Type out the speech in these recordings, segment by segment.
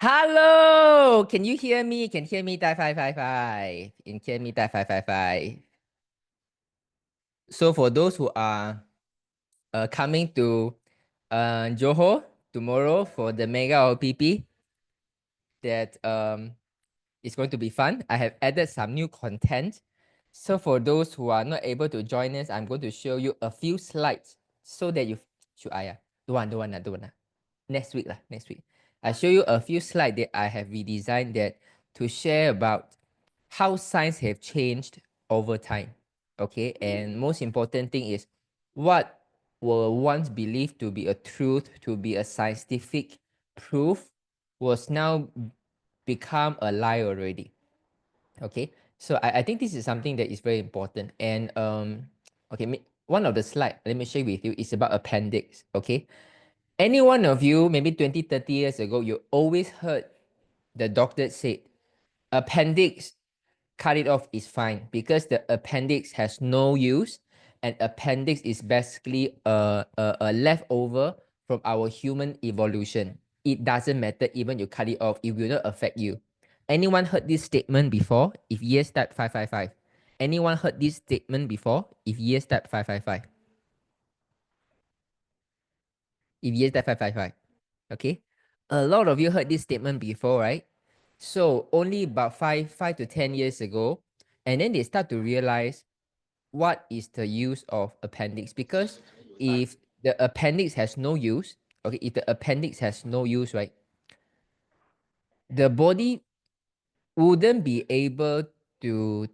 Hello, can you hear me? Can hear me? Die 555. Can hear me? Die 555. So for those who are coming to Johor tomorrow for the Mega OPP, that it's going to be fun. I have added some new content. So for those who are not able to join us, I'm going to show you a few slides so that you should I don't want. Next week lah, next week. I show you a few slides that I have redesigned that to share about how science have changed over time. Okay, and most important thing is what were once believed to be a truth, to be a scientific proof, was now become a lie already. Okay, so I think this is something that is very important. And okay, one of the slide, let me share with you, is about appendix. Okay, any one of you, maybe 20, 30 years ago, you always heard the doctor say, appendix, cut it off is fine because the appendix has no use, and appendix is basically a leftover from our human evolution. It doesn't matter even you cut it off, it will not affect you. Anyone heard this statement before? If yes, type 555. Anyone heard this statement before? If yes, type 555. If yes, type 555. Okay. A lot of you heard this statement before, right? So only about 5 to 10 years ago, and then they start to realize what is the use of appendix. Because if the appendix has no use, okay, if the appendix has no use, right, the body wouldn't be able to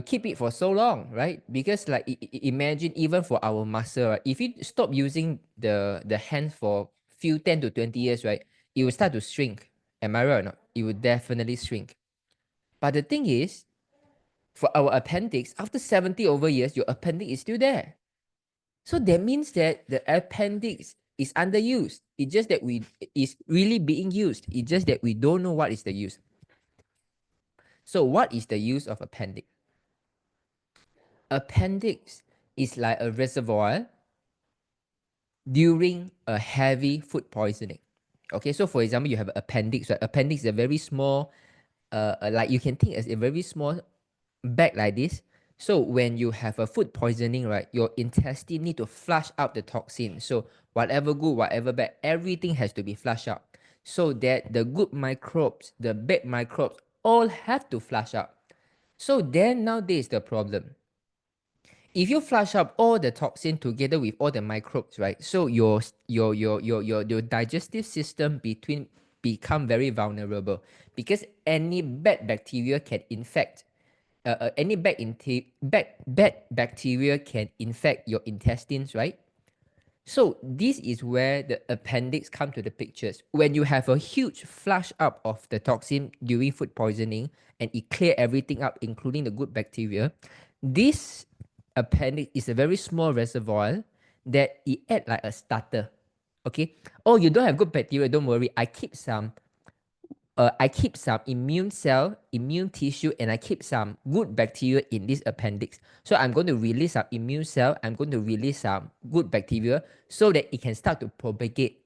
keep it for so long, right? Because like imagine even for our muscle, right? If you stop using the hand for few 10 to 20 years, right, it will start to shrink. Am I right or not? It will definitely shrink. But the thing is, for our appendix, after 70 over years, your appendix is still there. So that means that the appendix is underused. It's just that is really being used. It's just that we don't know what is the use. So what is the use of appendix? Appendix is like a reservoir during a heavy food poisoning. Okay, so for example, you have appendix, right? Appendix is a very small, like you can think as a very small bag like this. So when you have a food poisoning, right, your intestine need to flush out the toxin. So whatever good, whatever bad, everything has to be flushed out. So that the good microbes, the bad microbes, all have to flush out. So then now there is the problem. If you flush out all the toxin together with all the microbes, right? So your digestive system become very vulnerable because any bad bacteria can infect any bad bacteria can infect your intestines, right? So this is where the appendix come to the pictures. When you have a huge flush up of the toxin during food poisoning and it clear everything up, including the good bacteria, this appendix is a very small reservoir that it act like a starter. Okay. Oh, you don't have good bacteria, don't worry. I keep some immune cell, immune tissue, and I keep some good bacteria in this appendix. So I'm going to release some immune cell. I'm going to release some good bacteria so that it can start to propagate,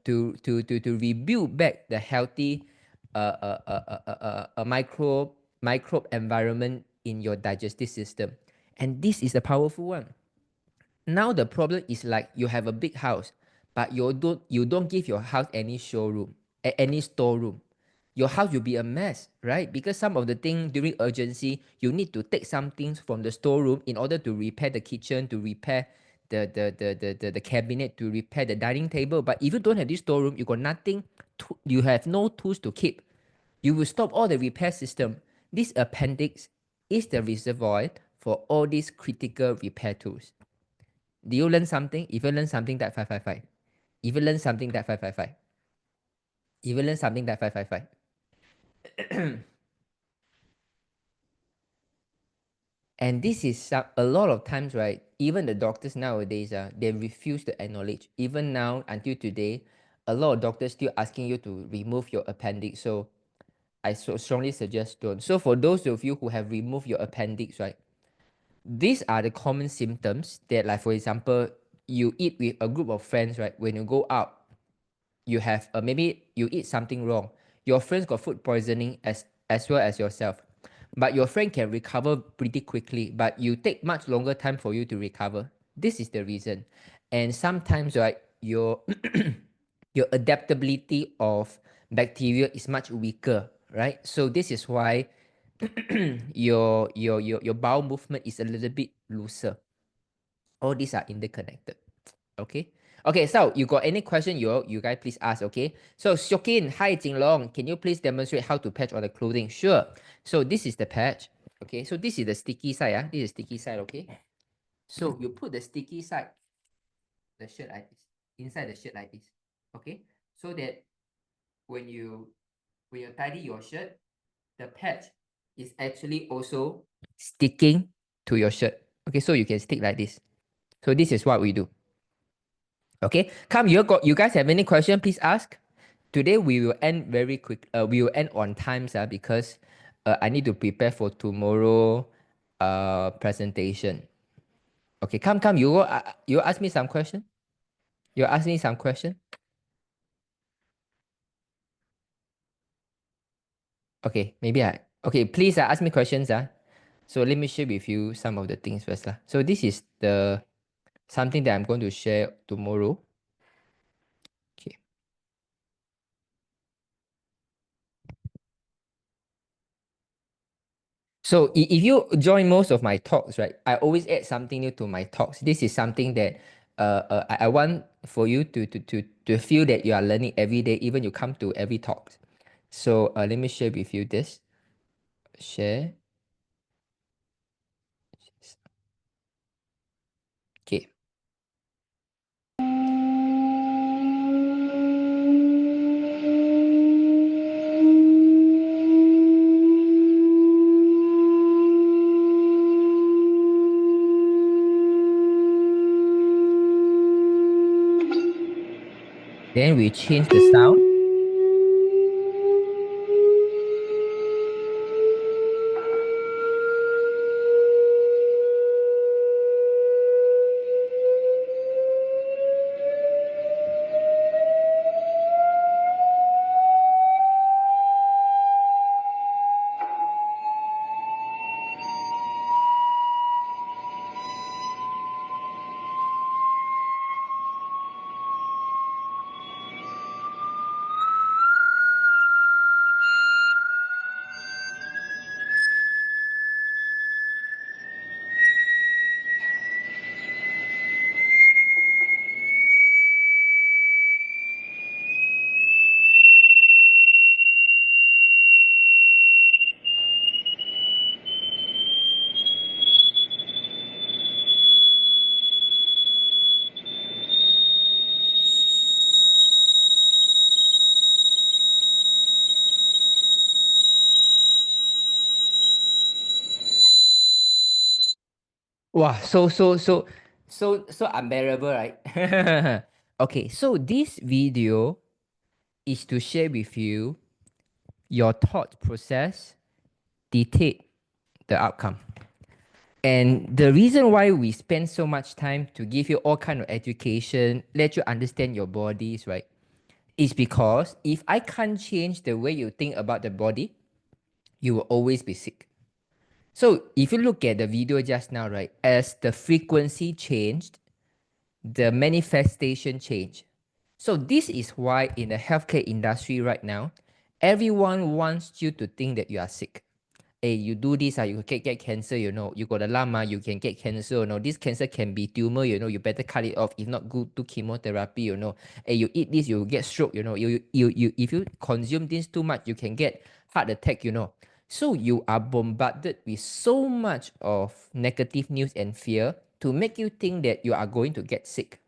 to rebuild back the healthy microbe environment in your digestive system. And this is a powerful one. Now the problem is like you have a big house, but you don't give your house any showroom, any storeroom. Your house will be a mess, right? Because some of the things during urgency, you need to take some things from the storeroom in order to repair the kitchen, to repair the cabinet, to repair the dining table. But if you don't have this storeroom, you got nothing, you have no tools to keep. You will stop all the repair system. This appendix is the reservoir for all these critical repair tools. Do you learn something? If you learn something, that 555. If you learn something, that 555. If you learn something, that 555. And this is a lot of times, right? Even the doctors nowadays, they refuse to acknowledge. Even now, until today, a lot of doctors still asking you to remove your appendix. So I strongly suggest don't. So for those of you who have removed your appendix, right? These are the common symptoms that, like for example, you eat with a group of friends, right? When you go out, you have maybe you eat something wrong. Your friends got food poisoning as well as yourself. But your friend can recover pretty quickly, but you take much longer time for you to recover. This is the reason. And sometimes, right, your your adaptability of bacteria is much weaker, right? So this is why your bowel movement is a little bit looser. All these are interconnected. Okay. Okay, so you got any question, you guys please ask, okay? So Shokin, hi Jinlong, can you please demonstrate how to patch on the clothing? Sure. So this is the patch. Okay, so this is the sticky side. This is sticky side, okay? So you put the sticky side, the shirt like this, inside the shirt like this. Okay? So that when you tidy your shirt, the patch is actually also sticking to your shirt. Okay, so you can stick like this. So this is what we do. Okay, come, you guys have any question? Please ask. Today we will end very quick. We will end on time, because I need to prepare for tomorrow presentation. Okay, come. You ask me some question. You ask me some question. Okay, maybe okay. Please ask me questions. So let me share with you some of the things first. So this is the something that I'm going to share tomorrow. Okay. So if you join most of my talks, right, I always add something new to my talks. This is something that I want for you to feel that you are learning every day, even you come to every talk. So let me share with you this. Share. Okay. Then we change the sound. Wow, so unbearable, right? Okay, so this video is to share with you your thought process, dictate the outcome. And the reason why we spend so much time to give you all kind of education, let you understand your bodies, right, is because if I can't change the way you think about the body, you will always be sick. So if you look at the video just now, right, as the frequency changed, the manifestation changed. So this is why in the healthcare industry right now, everyone wants you to think that you are sick. Hey, you do this, you can get cancer, you got a lama, you can get cancer, this cancer can be tumor, you better cut it off, if not go to chemotherapy, Hey, you eat this, you get stroke, if you consume this too much, you can get heart attack, So you are bombarded with so much of negative news and fear to make you think that you are going to get sick.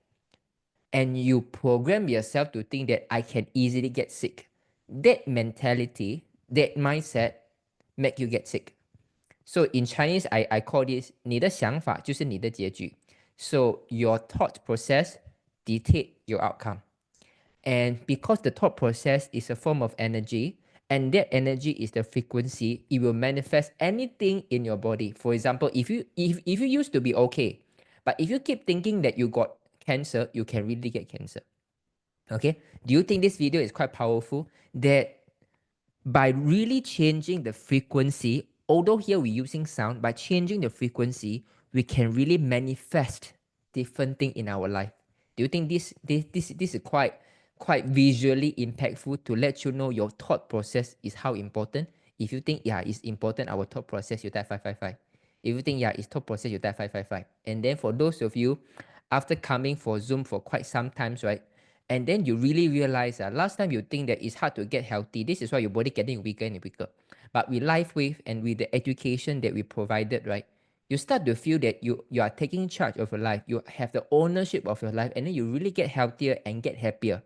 And you program yourself to think that I can easily get sick. That mentality, that mindset, make you get sick. So in Chinese, I call this 你的想法就是你的结局. So your thought process dictate your outcome. And because the thought process is a form of energy, and that energy is the frequency, it will manifest anything in your body. For example, if you used to be okay, but if you keep thinking that you got cancer, you can really get cancer. Okay, do you think this video is quite powerful? That by really changing the frequency, although here we're using sound, by changing the frequency, we can really manifest different thing in our life. Do you think this is quite visually impactful to let you know your thought process is how important? If you think yeah, it's important, our thought process, you type 555. If you think yeah, it's thought process, you type 555. And then for those of you after coming for Zoom for quite some times, right? And then you really realize last time you think that it's hard to get healthy. This is why your body getting weaker and weaker. But with LifeWave and with the education that we provided, right? You start to feel that you are taking charge of your life. You have the ownership of your life, and then you really get healthier and get happier.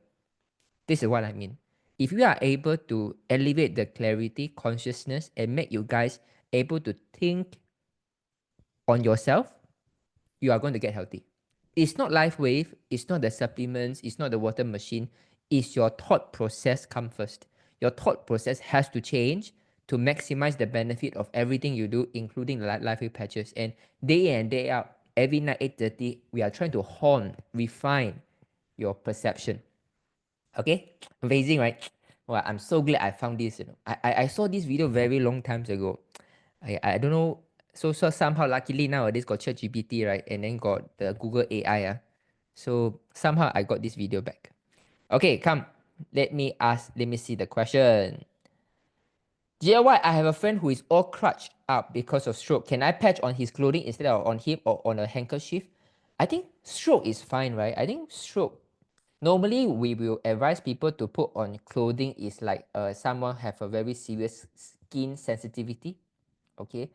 This is what I mean. If you are able to elevate the clarity, consciousness, and make you guys able to think on yourself, you are going to get healthy. It's not LifeWave, it's not the supplements, it's not the water machine, it's your thought process come first. Your thought process has to change to maximize the benefit of everything you do, including the LifeWave patches. And day in and day out, every night 8:30, we are trying to hone, refine your perception. Okay, amazing, right? Well, I'm so glad I found this. I saw this video very long times ago. I don't know. So somehow luckily nowadays got ChatGPT, right? And then got the Google AI. So somehow I got this video back. Okay, come. Let me see the question. GLY, I have a friend who is all crutched up because of stroke. Can I patch on his clothing instead of on him or on a handkerchief? I think stroke is fine, right? I think stroke. Normally, we will advise people to put on clothing is like someone have a very serious skin sensitivity, okay?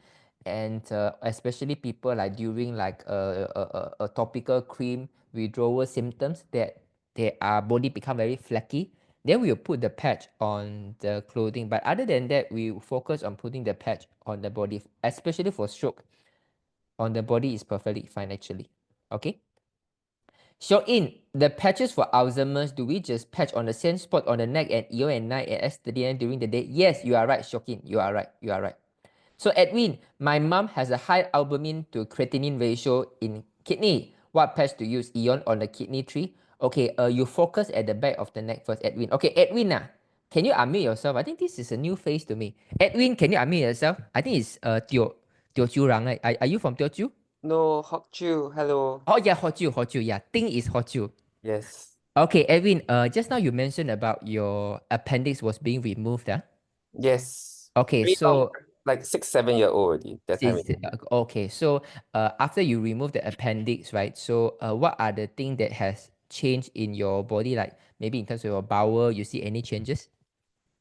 And especially people like during like a topical cream withdrawal symptoms that their body become very flaky, then we will put the patch on the clothing. But other than that, we focus on putting the patch on the body, especially for stroke. On the body is perfectly fine actually, okay? In the patches for Alzheimer's, do we just patch on the same spot on the neck and ear and night and S39 during the day? Yes, you are right, In. You are right. You are right. So Edwin, my mom has a high albumin to creatinine ratio in kidney. What patch to use? Ion on the kidney tree? Okay, you focus at the back of the neck first, Edwin. Okay, Edwin, can you unmute yourself? I think this is a new face to me. Edwin, can you unmute yourself? I think it's Teochew Rang, right? Are you from Teochew? No, Hokju, hello. Oh yeah, Hochu. Yeah, Ting is Hochu. Yes. Okay, Edwin, just now you mentioned about your appendix was being removed, Yes. Okay, Very long, so like 6, 7 year old already. That time. okay, so after you remove the appendix, right? So what are the things that has changed in your body? Like maybe in terms of your bowel, you see any changes?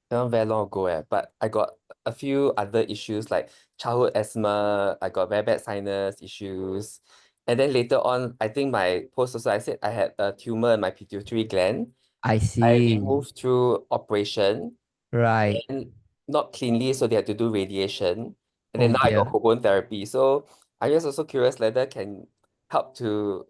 That one very long ago, but I got a few other issues like childhood asthma, I got very bad sinus issues. And then later on, I think my post also, I said I had a tumor in my pituitary gland. I I see. removed through operation Right. and not cleanly, so they had to do radiation. And then Oh now I got dear. hormone therapy. So I'm just also curious whether can help to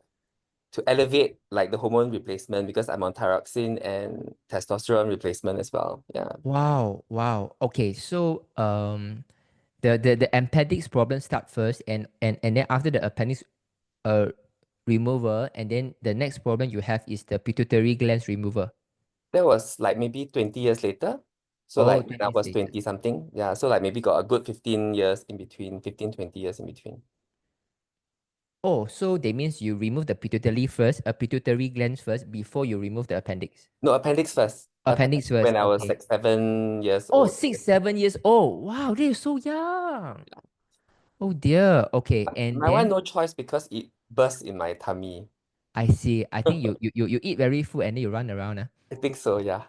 elevate like the hormone replacement because I'm on thyroxine and testosterone replacement as well. Yeah. Wow. Wow. Okay, so the appendix problem start first, and then after the appendix uh removal, and then the next problem you have is the pituitary glands removal. That was like maybe 20 years later. So Oh, like when I 20 was later. 20 something. Yeah. So like maybe got a good 15 years in between, 15, 20 years in between. Oh, so that means you remove the pituitary glands first before you remove the appendix. No, appendix first. Appendix first, When I was okay. like 7 years Oh, old. 6, 7 years old. Wow, they are so young. Oh dear. Okay, and My one then no choice because it burst in my tummy. I see. I think you eat very full and then you run around. I think so, yeah.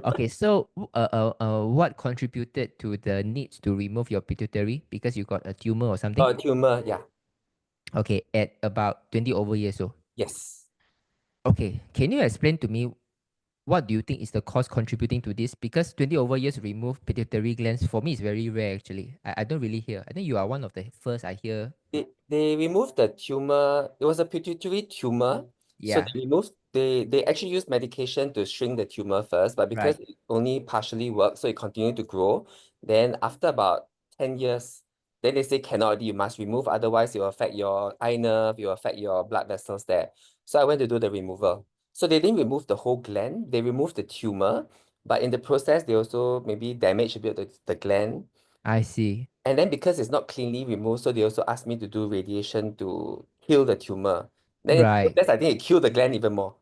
Okay, so what contributed to the need to remove your pituitary because you got a tumor or something? Oh, tumor, yeah. Okay, at about 20 over years old. Yes. Okay, can you explain to me what do you think is the cause contributing to this? Because 20 over years remove pituitary glands for me is very rare actually. I don't really hear. I think you are one of the first I hear. They removed the tumor. It was a pituitary tumor. So Yeah, they actually used medication to shrink the tumor first, but because right. it only partially worked, so it continued to grow. Then after about 10 years, then they say cannot already, you must remove, otherwise it will affect your eye nerve, it will affect your blood vessels there. So I went to do the removal. So they didn't remove the whole gland, they removed the tumor, but in the process, they also maybe damaged a bit of the gland. I see. And then because it's not cleanly removed, so they also asked me to do radiation to kill the tumor. Then in the Right. process, I think it killed the gland even more.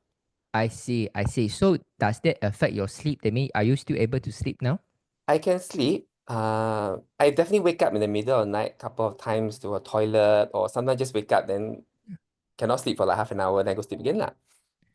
I see. I see. So does that affect your sleep? That means, are you still able to sleep now? I can sleep. I definitely wake up in the middle of the night a couple of times to a toilet, or sometimes just wake up, then cannot sleep for like half an hour, then go sleep again lah.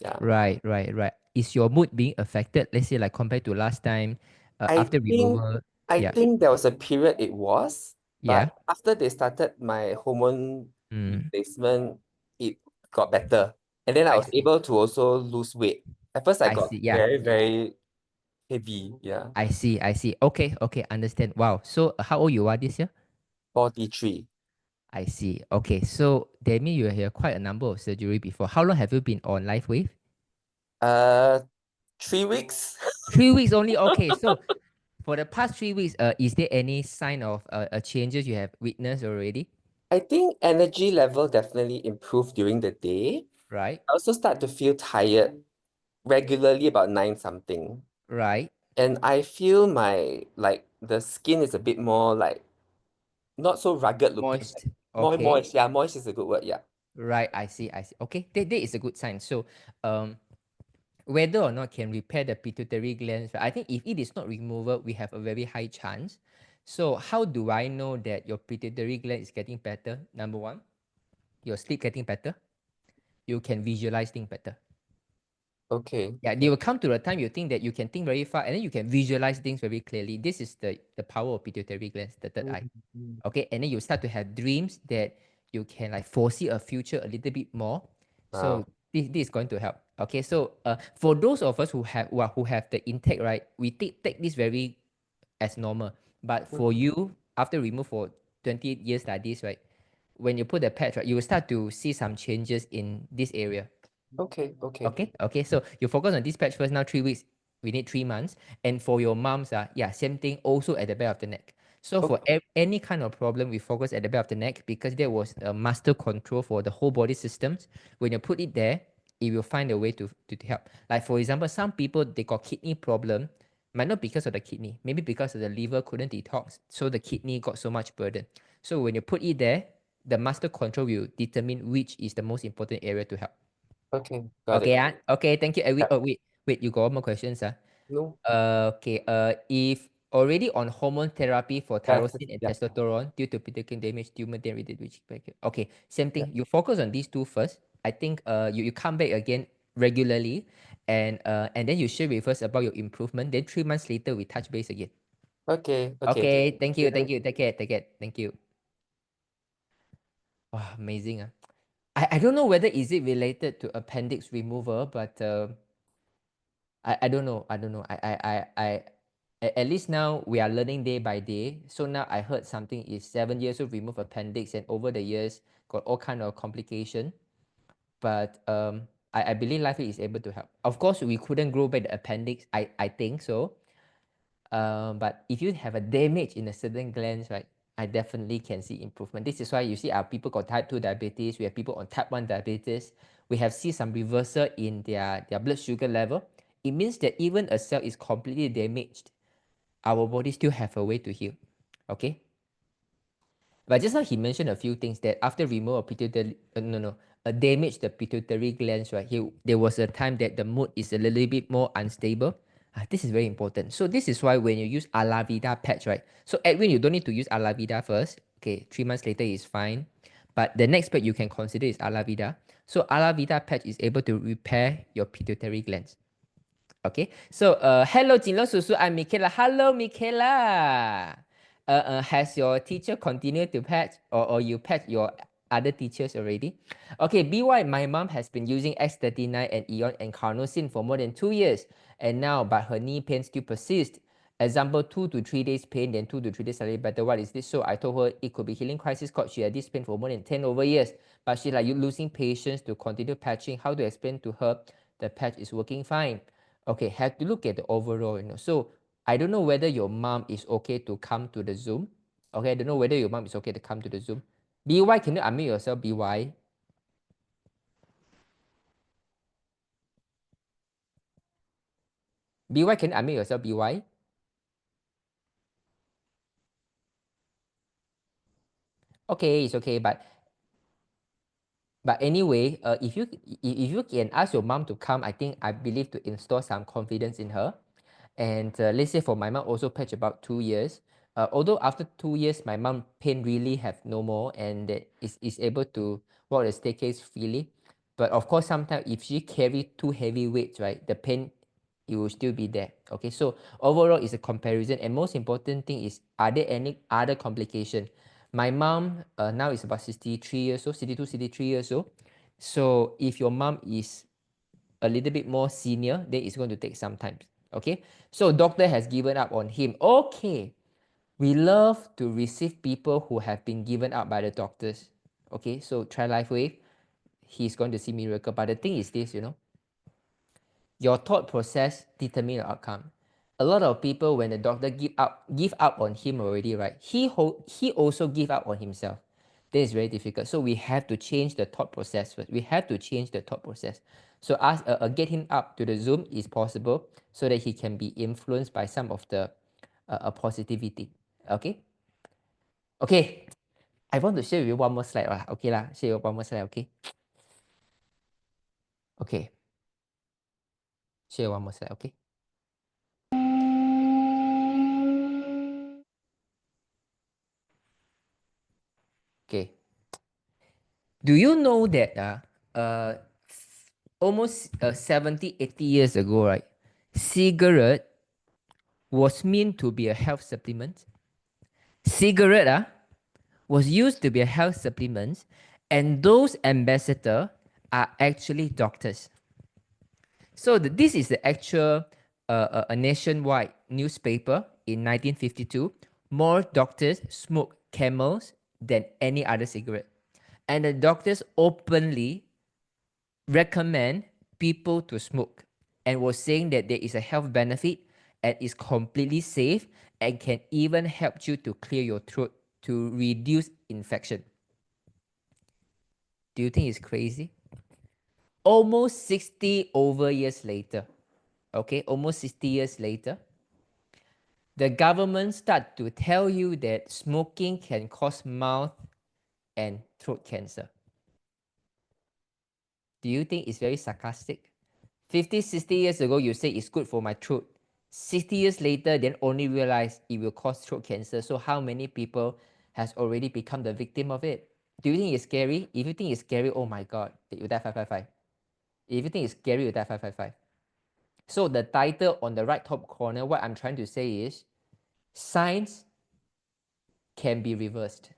Yeah. Right, right, right. Is your mood being affected? Let's say like compared to last time, I after think removal? I Yeah, think there was a period it was, yeah. but after they started my hormone Mm, replacement, it got better. And then I I was see. able to also lose weight. At first, I I got see. Yeah, very, very heavy. Yeah. I see. I see. Okay, okay. Understand. Wow. So how old you are this year? 43. I see. Okay. So that means you have quite a number of surgery before. How long have you been on life wave? Uh, 3 weeks. 3 weeks only. Okay. So for the past 3 weeks, is there any sign of changes you have witnessed already? I think energy level definitely improved during the day. Right. I also start to feel tired regularly about 9 something. Right. And I feel my like the skin is a bit more like not so rugged looking. Like Moist. more Okay. moist. Yeah, moist is a good word. Yeah. Right. I see. I see. Okay. That is a good sign. So, whether or not can repair the pituitary glands, right? I think if it is not removal, we have a very high chance. So how do I know that your pituitary gland is getting better? Number one, your sleep getting better. You can visualize things better. Okay. Yeah, they will come to the time you think that you can think very far and then you can visualize things very clearly. This is the power of pituitary glands, the third eye. Mhm. Okay, and then you start to have dreams that you can like foresee a future a little bit more. So Wow. this is going to help. Okay, so for those of us who have the intake, right, we take this very as normal. But for Mhm. you, after remove for 20 years like this, right, when you put the patch, right, you will start to see some changes in this area. Okay. Okay. Okay, okay. So you focus on this patch first. Now 3 weeks, we need 3 months. And for your moms, yeah, same thing. Also at the back of the neck. So for Okay. any kind of problem, we focus at the back of the neck because there was a master control for the whole body systems. When you put it there, it will find a way to help. Like for example, some people they got kidney problem, might not because of the kidney, maybe because of the liver couldn't detox, so the kidney got so much burden. So when you put it there, the master control will determine which is the most important area to help. Okay. Got Okay, it. okay, thank you. Yeah. Wait, you got one more questions, No. Okay, if already on hormone therapy for Yeah. tyrosine and Yeah. testosterone due to pituitary damage, tumor, then which okay, same Yeah. thing. You focus on these two first. I think you come back again regularly, and then you share with us about your improvement. Then 3 months later, we touch base again. Okay. Okay. Okay, thank you, thank Thank you, take care, take care, thank you. Wow, amazing. I don't know whether is it related to appendix removal, but I don't know. I don't know. At least now we are learning day by day. So now I heard something is 7 years to remove appendix and over the years got all kind of complication. But I believe life is able to help. Of course, we couldn't grow back the appendix. I think so. But if you have a damage in a certain glands, right, I definitely can see improvement. This is why you see our people got type 2 diabetes. We have people on type 1 diabetes. We have seen some reversal in their blood sugar level. It means that even a cell is completely damaged, our body still have a way to heal. Okay. But just now he mentioned a few things that after removal of pituitary, damage the pituitary glands, right? There was a time that the mood is a little bit more unstable. This is very important. So this is why when you use Alavida patch, right? So Edwin, you don't need to use Alavida first. Okay, 3 months later is fine. But the next patch you can consider is Alavida. So Alavida patch is able to repair your pituitary glands. Okay, so hello Jinlong Susu, I'm Michaela. Hello Michaela. Has your teacher continued to patch or you patch your other teachers already? Okay, BY, my mom has been using X39 and Eon and Carnosine for more than 2 years and now but her knee pain still persists. Example, 2 to 3 days pain, then 2 to 3 days slightly better. What is this? So I told her it could be healing crisis cause she had this pain for more than 10 over years. But she's like you losing patience to continue patching. How to explain to her the patch is working fine? Okay, have to look at the overall, So I don't know whether your mom is okay to come to the Zoom. Okay, I don't know whether your mom is okay to come to the Zoom. BY, can you unmute yourself, BY? BY, can you unmute yourself, BY? Okay, it's okay, but anyway, if you can ask your mom to come, I believe to install some confidence in her. And let's say for my mom also patch about 2 years. Although after 2 years, my mom pain really have no more and is able to walk the staircase freely. But of course, sometimes if she carry too heavy weights, right, the pain, it will still be there. Okay, so overall, it's a comparison. And most important thing is, are there any other complication? My mom now is about 63 years old, 62, 63 years old. So if your mom is a little bit more senior, then it's going to take some time. Okay, so doctor has given up on him. Okay, we love to receive people who have been given up by the doctors. Okay, so try life wave. He's going to see miracle. But the thing is this, your thought process determine the outcome. A lot of people, when the doctor give up on him already, right? He also give up on himself. That is very difficult. So we have to change the thought process first. We have to change the thought process. So get him up to the Zoom is possible, so that he can be influenced by some of the positivity. Okay. Okay. I want to share with you one more slide. Okay lah. Share one more slide. Okay. Okay. Share one more slide. Okay. Okay. Do you know that almost 70, 80 years ago, right? Cigarette was meant to be a health supplement. Cigarette was used to be a health supplement, and those ambassadors are actually doctors. So this is the actual a nationwide newspaper in 1952. More doctors smoke Camels than any other cigarette. And the doctors openly recommend people to smoke and was saying that there is a health benefit and is completely safe and can even help you to clear your throat to reduce infection. Do you think it's crazy? Almost 60 over years later, okay, almost 60 years later, the government start to tell you that smoking can cause mouth and throat cancer. Do you think it's very sarcastic? 50, 60 years ago, you say it's good for my throat. 60 years later, then only realize it will cause throat cancer. So how many people has already become the victim of it? Do you think it's scary? If you think it's scary, oh my God, you die 555. If you think it's scary, you die 555. So the title on the right top corner, what I'm trying to say is, science can be reversed.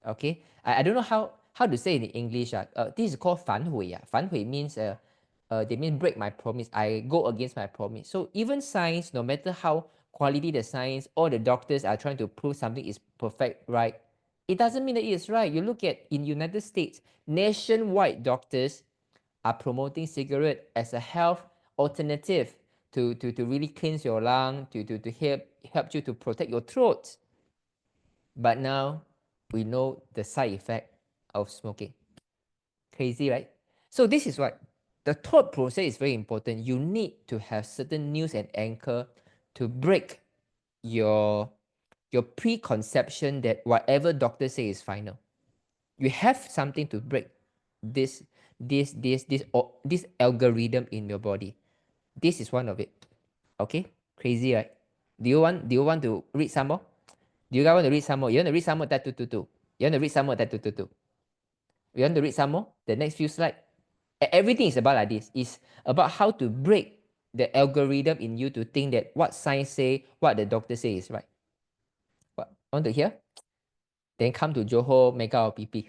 Okay, I don't know how to say it in English. This is called 反悔. 反悔 means they mean break my promise. I go against my promise. So even science, no matter how quality the science, all the doctors are trying to prove something is perfect, right? It doesn't mean that it is right. You look at in United States, nationwide doctors are promoting cigarette as a health alternative to really cleanse your lung, to help you to protect your throat. But now we know the side effect of smoking. Crazy, right? So this is what the thought process is very important. You need to have certain news and anchor to break your preconception that whatever doctors say is final. You have something to break this this algorithm in your body. This is one of it. Okay, crazy, right? Do you want to read some more? Do you guys want to read some more? You want to read some more? That two. You want to read some more? That two. You want to read some more? The next few slides. Everything is about like this. It's about how to break the algorithm in you to think that what science say, what the doctor say is right. What? Want to hear? Then come to Johor, make our PP.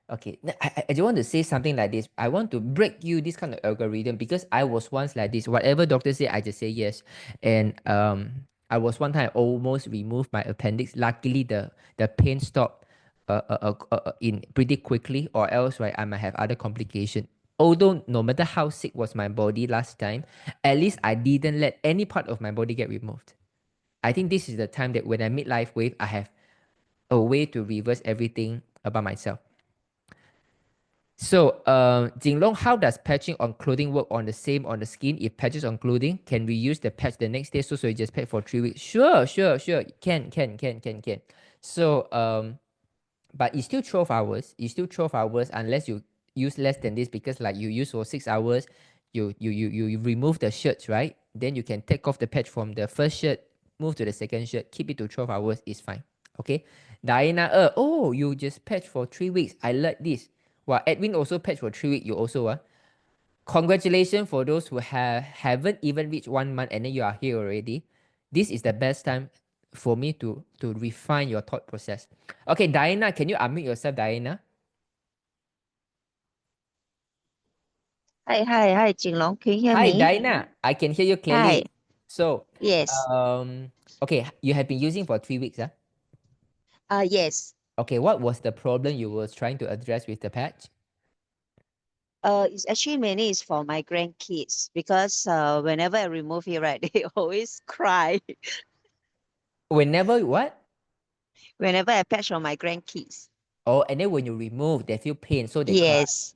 Okay, I just want to say something like this. I want to break you this kind of algorithm because I was once like this. Whatever doctor say, I just say yes. And I was one time almost removed my appendix. Luckily, the pain stopped in pretty quickly, or else right, I might have other complication. Although no matter how sick was my body last time, at least I didn't let any part of my body get removed. I think this is the time that when I meet life wave, I have a way to reverse everything about myself. So, Jinlong, how does patching on clothing work on the skin? If patches on clothing, can we use the patch the next day? So you just patch for 3 weeks? Sure. Can. So, but it's still 12 hours. It's still 12 hours unless you use less than this, because like you use for 6 hours, you remove the shirts, right? Then you can take off the patch from the first shirt, move to the second shirt, keep it to 12 hours, is fine. Okay. Diana, oh, you just patch for 3 weeks. I like this. Well, Edwin also patched for 3 weeks. You also congratulations for those who haven't even reached 1 month and then you are here already. This is the best time for me to refine your thought process. Okay, Diana, can you unmute yourself, Diana? Hi, Jinlong. Can you hear Hi, me? Diana. I can hear you Hi. clearly. So, Yes. okay, you have been using for 3 weeks, huh? Yes. Okay, what was the problem you were trying to address with the patch? It's actually mainly is for my grandkids because whenever I remove it, right, they always cry. Whenever what? Whenever I patch on my grandkids. Oh, and then when you remove, they feel pain, so they cry. Yes.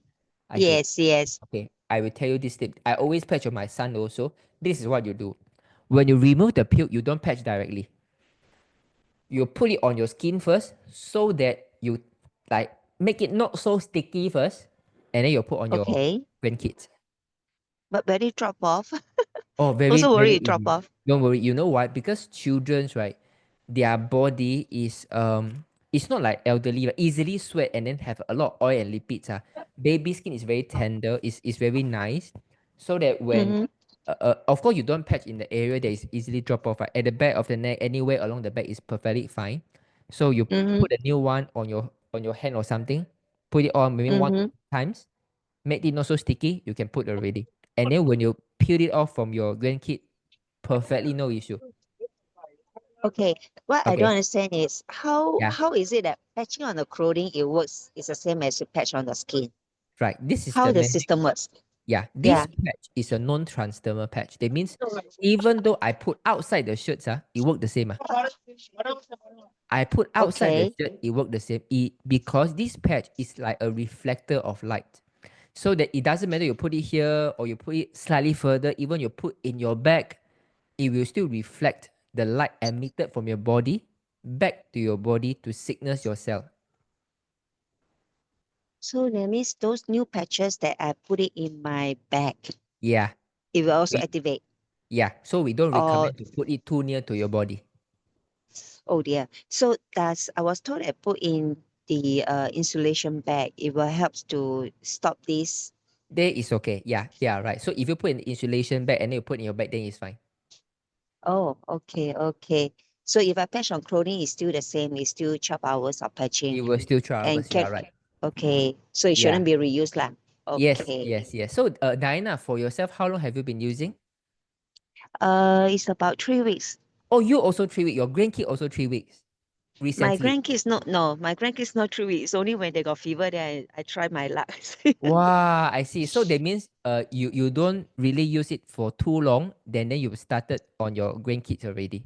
I see. Yes. Okay, I will tell you this tip. I always patch on my son also. This is what you do. When you remove the puke, you don't patch directly. You put it on your skin first so that you like make it not so sticky first, and then you put on your Okay. grandkids. But very drop off. Oh, very, Also worry very it drop easy. off. Don't worry. You know why? Because children's, right, their body is it's not like elderly, right? Easily sweat and then have a lot of oil and lipids. Baby skin is very tender, is very nice. So that when Mm-hmm. of course you don't patch in the area that is easily drop off, right? At the back of the neck, anywhere along the back is perfectly fine. So you Mm-hmm. put a new one on your hand or something, put it on maybe one Mm-hmm. times, make it not so sticky, you can put already. And then when you peel it off from your grandkid, perfectly no issue. Okay. What I don't Okay. understand is how Yeah. how is it that patching on the clothing it works is the same as you patch on the skin? Right. This is How the the magic. system works? Yeah. This Yeah. patch is a non-transdermal patch. That means even though I put outside the shirts, it work the same. I put outside the Okay. shirt, it work the same. Because this patch is like a reflector of light. So that it doesn't matter you put it here or you put it slightly further, even you put in your back, it will still reflect the light emitted from your body back to your body to signal your cell. So that means those new patches that I put it in my bag, Yeah. it will also We, activate. yeah. So we don't Or recommend to put it too near to your body. oh dear. So I was told I put in the insulation bag, it will help to stop this. There is okay. Yeah, right. So if you put in the insulation bag and then you put in your bag, then it's fine. Oh, okay. So if I patch on clothing, it's still the same. It's still 12 hours of patching. It will still try And hours. Yeah, can right. okay. So it Yeah. shouldn't be reused lah. Yes, Okay. yes, yes. So Diana, for yourself, how long have you been using? It's about 3 weeks. Oh, you also 3 weeks. Your grandkid also 3 weeks My recently. grandkids not no, my grandkids not 3 weeks. Only when they got fever, then I try my luck. Wow, I see. So that means you don't really use it for too long, then you started on your grandkids already.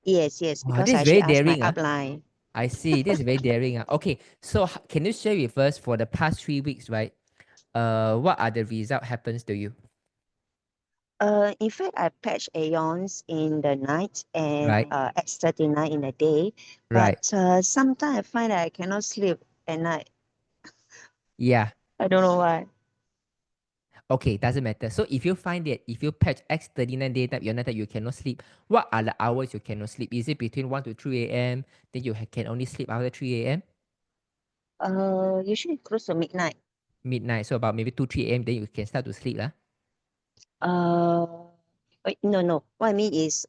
Yes, Wow, because this I is actually very asked my daring, upline. I see. This is very daring. Okay, so can you share with us for the past 3 weeks, right? What are the result happens to you? In fact, I patch Aeons in the night and Right, X39 in the day. right. But sometimes I find that I cannot sleep at night. Yeah. I don't know why. Okay, doesn't matter. So if you find that if you patch X39 daytime, your night you cannot sleep, what are the hours you cannot sleep? Is it between 1 to 3 a.m.? Then you can only sleep after 3 a.m.? Usually close to midnight. Midnight. So about maybe 2, 3 a.m. then you can start to sleep. Uh, no. What I mean is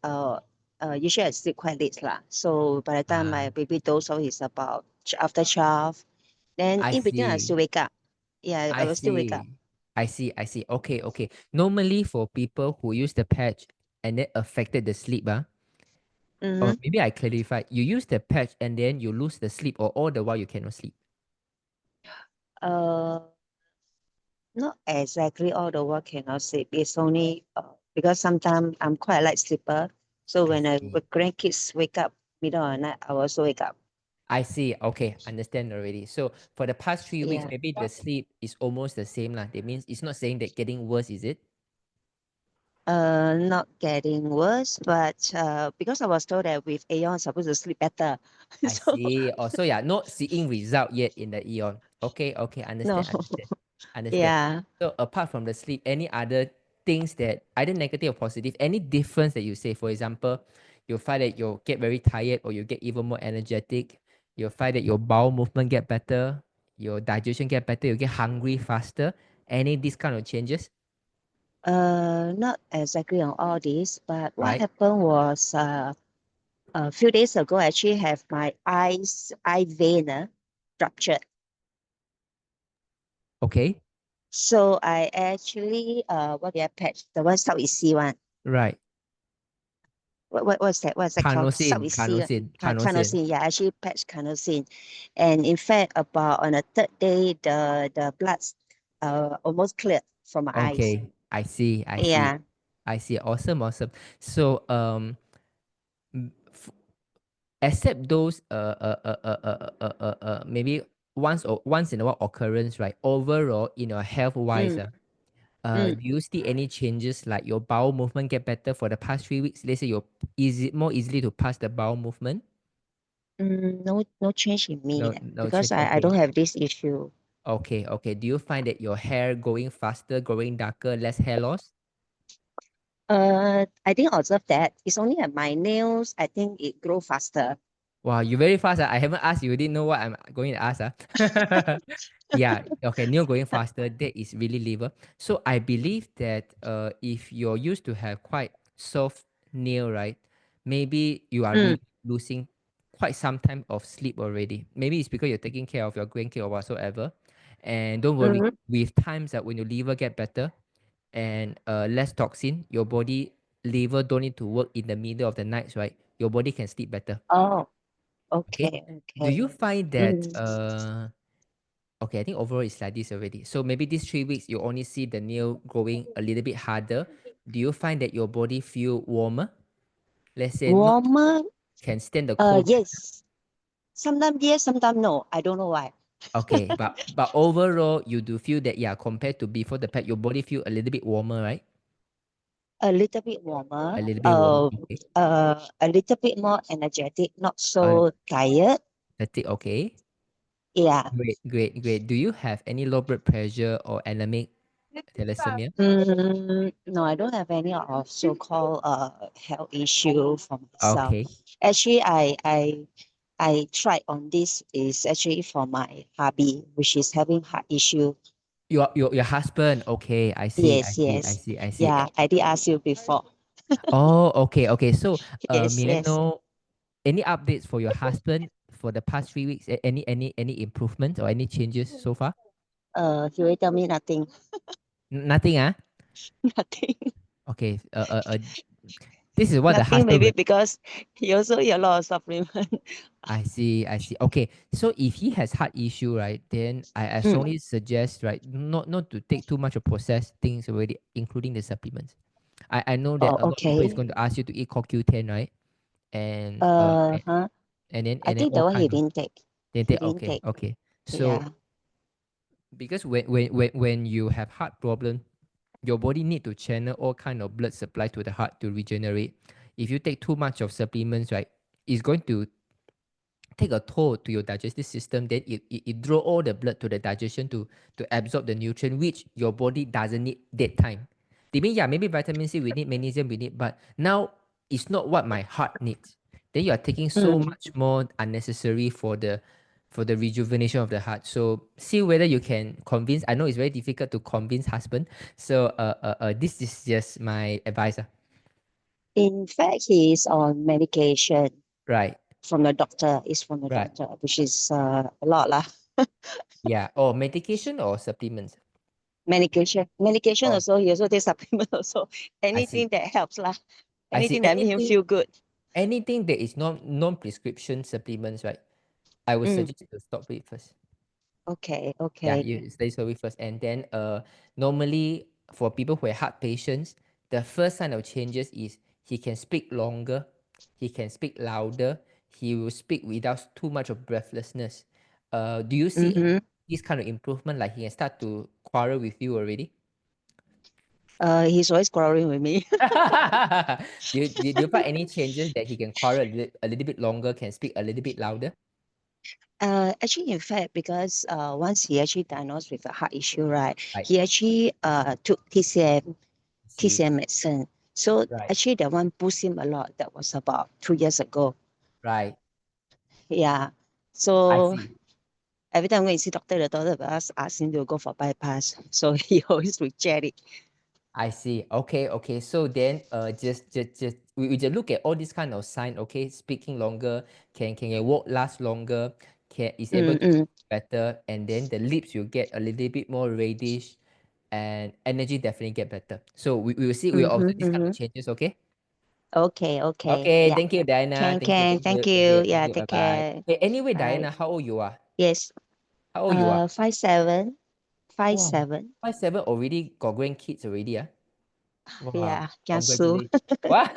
usually I sleep quite late lah. So by the time my baby doze off is about after 12. Then I in between I see. still wake up. Yeah, I I will still wake up. see. I see. Okay. Normally for people who use the patch and then affected the sleep, or Mm-hmm. maybe I clarify, you use the patch and then you lose the sleep or all the while you cannot sleep. Uh, Not exactly all the while cannot sleep. It's only because sometimes I'm quite a light sleeper. So I when see. grandkids wake up middle of the night, I also wake up. I see. Okay, understand already. So for the past 3 weeks, Yeah. maybe the sleep is almost the same lah. That means it's not saying that getting worse, is it? Not getting worse, but because I was told that with Aeon, I'm supposed to sleep better. I So see. Oh, so yeah, not seeing result yet in the Eon. Okay, okay, no, understand, understand, understand. yeah. So apart from the sleep, any other things that either negative or positive, any difference that you say? For example, you'll find that you'll get very tired or you get even more energetic. You'll find that your bowel movement get better, your digestion get better, you get hungry faster. Any these kind of changes, Not exactly on all this, but what right? happened was a few days ago, I actually have my eye vein ruptured. Okay, So I actually what did I patch? The one Southeast Sea one. right. What's that? What's that called? Carnosine, Southeast Sea. carnosine. Yeah, I actually patched carnosine. And in fact, about on the third day, the bloods almost cleared from my eyes. Okay, I see, I see. Yeah. I see. Awesome, awesome. So, except those maybe once in a while occurrence, right? Overall, in your health wise, Mm, mm. do you see any changes like your bowel movement get better for the past 3 weeks? Let's say you're more easily to pass the bowel movement. No change in me No because change. I Okay, don't have this issue. okay, okay. Do you find that your hair growing faster, growing darker, less hair loss? I didn't observe that. It's only at my nails. I think it grow faster. Wow, you very fast. I haven't asked you. You didn't know what I'm going to ask. Yeah, okay. Nail going faster. That is really liver. So I believe that if you're used to have quite soft nail, right? Maybe you are Mm, really losing quite some time of sleep already. Maybe it's because you're taking care of your grandkid or whatsoever. And don't worry, mm. with times that when your liver get better and less toxin, your body liver don't need to work in the middle of the nights, right? Your body can sleep better. Oh, Okay. okay, Do okay. you find that Mm. okay, I think overall it's like this already. So maybe these 3 weeks you only see the nail growing a little bit harder. Do you find that your body feel warmer? Let's say not Warmer? can stand the cold better. Yes. Sometimes yes, sometimes no. I don't know why. Okay, but overall you do feel that yeah, compared to before the pet, your body feel a little bit warmer, right? A little bit warmer. A little bit warmer. Okay. A little bit more energetic, not Uh, so tired. that's it. Okay. Yeah. Great, great, great. Do you have any low blood pressure or anemic thalassemia? No, I don't have any of so-called health issue for myself. Okay. Actually, I tried on this is actually for my hubby, which is having heart issue. Your husband. Okay, I see, I Yes, see, I yes. see, I see. Yeah, I did ask you before. Oh, okay, okay. So, Yes, may I yes. know any updates for your husband for the past 3 weeks? Any improvements or any changes so far? He will tell me nothing. Nothing, ah. Nothing. Okay. This is what the Nothing husband maybe will. because he also eat a lot of supplement. I see, I see. Okay, so if he has heart issue, right, then I Mm. strongly suggest, right, not to take too much of processed things already, including the supplements. I know that Oh, a lot of people is okay. going to ask you to eat CoQ10, right? And Uh-huh. I and then think all that one he kind of didn't take. then He they didn't okay, take. okay. So Yeah. because when you have heart problem, your body need to channel all kind of blood supply to the heart to regenerate. If you take too much of supplements, right, it's going to take a toll to your digestive system. Then it draw all the blood to the digestion to absorb the nutrient which your body doesn't need that time. They mean yeah, maybe vitamin C we need, magnesium we need, but now it's not what my heart needs. Then you are taking so Mm. much more unnecessary for the rejuvenation of the heart. So see whether you can convince. I know it's very difficult to convince husband. So this is just my advice. In fact, he is on medication Right, from the doctor. Is from the right. doctor, which is a lot lah. Yeah. Or medication or supplements. Medication Oh, also. He also takes supplement also. I see. Anything that helps lah. I see. Anything that make him feel good. Anything that is non-prescription supplements, right? I would Mm. suggest to stop it first. Okay, Yeah, okay. you stay with first, and then normally for people who are heart patients, the first sign of changes is he can speak longer, he can speak louder, he will speak without too much of breathlessness. Do you see this kind of improvement? Like he can start to quarrel with you already? He's always quarreling with me. Do you find any changes that he can quarrel a little bit longer, can speak a little bit louder? Actually, in fact, because once he actually diagnosed with a heart issue, right, Right. he actually took TCM See. medicine. So Right. actually, that one boosted him a lot. That was about 2 years ago. Right. Yeah. I So see. every time when you see doctor, the doctor will ask him to go for bypass. So he always reject it. I see. Okay, okay. So then, just we just look at all this kind of sign. Okay, speaking longer, can walk last longer, is able to Mm-mm. better, and then the lips will get a little bit more reddish, and energy definitely get better. So we will see. We will observe this kind of changes. Okay. Okay, okay. Okay. Yeah. Thank you, Diana. Thank you. Thank Thank you. you. Thank Yeah, you. Bye take bye. care. Hey, anyway, Bye. Diana, how old you are? Yes. How old you are? 5'7". Wow, 5'7". 5'7" already got grandkids already. Wow, Yeah, Kiasu. congratulations. Wow.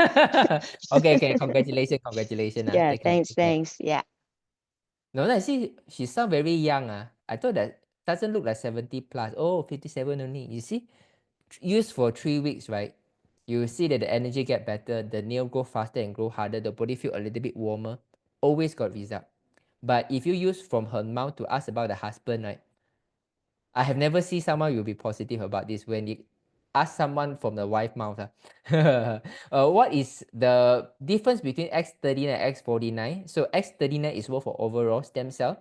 Okay, okay, congratulations, congratulations. Yeah, Take care, take care. thanks. Yeah. No, I see she sound very young. I thought that doesn't look like 70 plus. Oh, 57 only. You see, use for 3 weeks, right? You see that the energy get better, the nail grow faster and grow harder, the body feel a little bit warmer. Always got result. But if you use from her mouth to ask about the husband, right? I have never seen someone will be positive about this when you ask someone from the wife mouth. What is the difference between X39 and X49? So X39 is more for overall stem cell,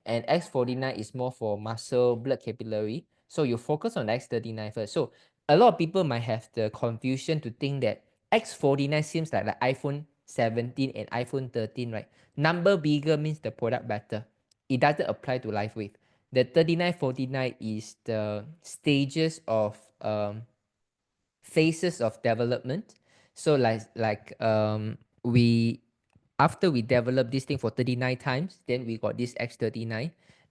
and X49 is more for muscle, blood capillary. So you focus on X39 first. So a lot of people might have the confusion to think that X49 seems like the iPhone 17 and iPhone 13, right? Number bigger means the product better. It doesn't apply to LifeWave. The 3949 is the stages of phases of development. So we after we develop this thing for 39 times, then we got this X39,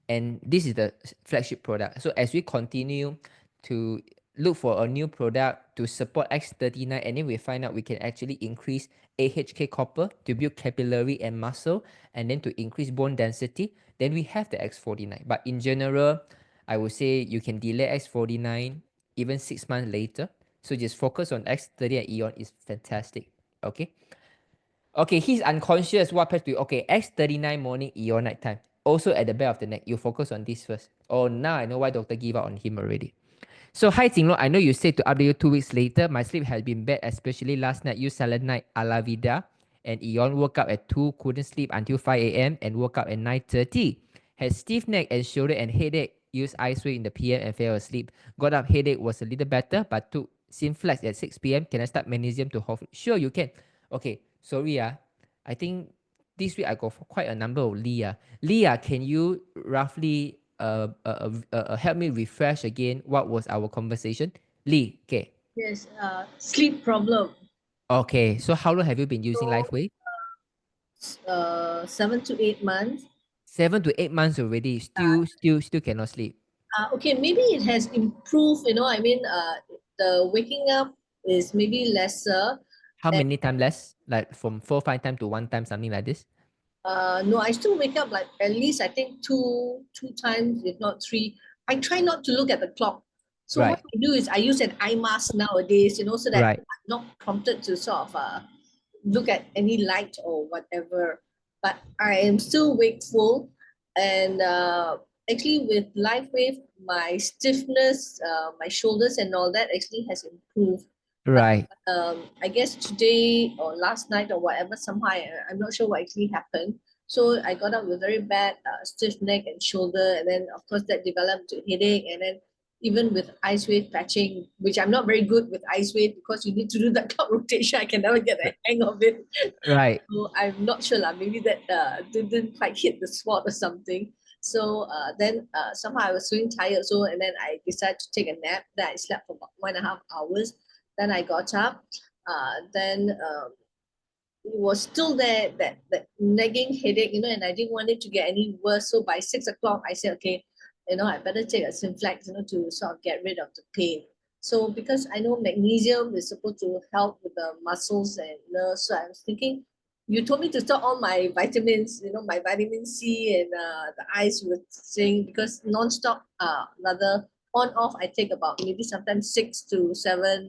and this is the flagship product. So as we continue to look for a new product to support X39, and then we find out we can actually increase AHK copper to build capillary and muscle, and then to increase bone density, then we have the X49. But in general, I would say you can delay X49 even 6 months later. So just focus on X30 and Eon is fantastic. Okay. Okay, he's unconscious. What happens to you? Okay, X39 morning, Eon night time. Also at the back of the neck. You focus on this first. Oh, now I know why doctor gave up on him already. So hi Jinlong, I know you said to update you 2 weeks later. My sleep has been bad, especially last night. Use selenite Alavida and Eon. Woke up at 2, couldn't sleep until 5 a.m. and woke up at 9:30. Had stiff neck and shoulder and headache. Used ice wave in the PM and fell asleep. Got up, headache was a little better, but took Synflex at 6 p.m. Can I start magnesium to hold? Sure, you can. Okay, sorry I think this week I got quite a number of Leah. Leah, can you roughly help me refresh again what was our conversation? Lee, okay. Yes, sleep problem. Okay, so how long have you been using LifeWave? 7 to 8 months. 7 to 8 months already. Still cannot sleep. Okay, maybe it has improved. I mean, the waking up is maybe lesser. How many times less? Like from 4, 5 times to 1 time, something like this? No, I still wake up like at least I think two times, if not 3. I try not to look at the clock. So Right. what I do is I use an eye mask nowadays, so that Right. I'm not prompted to sort of look at any light or whatever. But I am still wakeful, and actually with LifeWave, my stiffness, my shoulders and all that actually has improved. Right. I guess today or last night or whatever, somehow I'm not sure what actually happened. So I got up with very bad stiff neck and shoulder, and then of course that developed to headache, and then even with ice wave patching, which I'm not very good with ice wave because you need to do that clock rotation. I can never get the hang of it. Right. So I'm not sure maybe that didn't quite hit the spot or something. So then somehow I was feeling tired, so and then I decided to take a nap. Then I slept for about 1.5 hours. Then I got up. Then it was still there, that nagging headache, and I didn't want it to get any worse. So by 6 o'clock, I said, okay, I better take a Synflex, to sort of get rid of the pain. So because I know magnesium is supposed to help with the muscles and nerves, so I was thinking you told me to stop all my vitamins, my vitamin C and the eyes were saying because non-stop, rather on-off, I take about maybe sometimes 6 to 7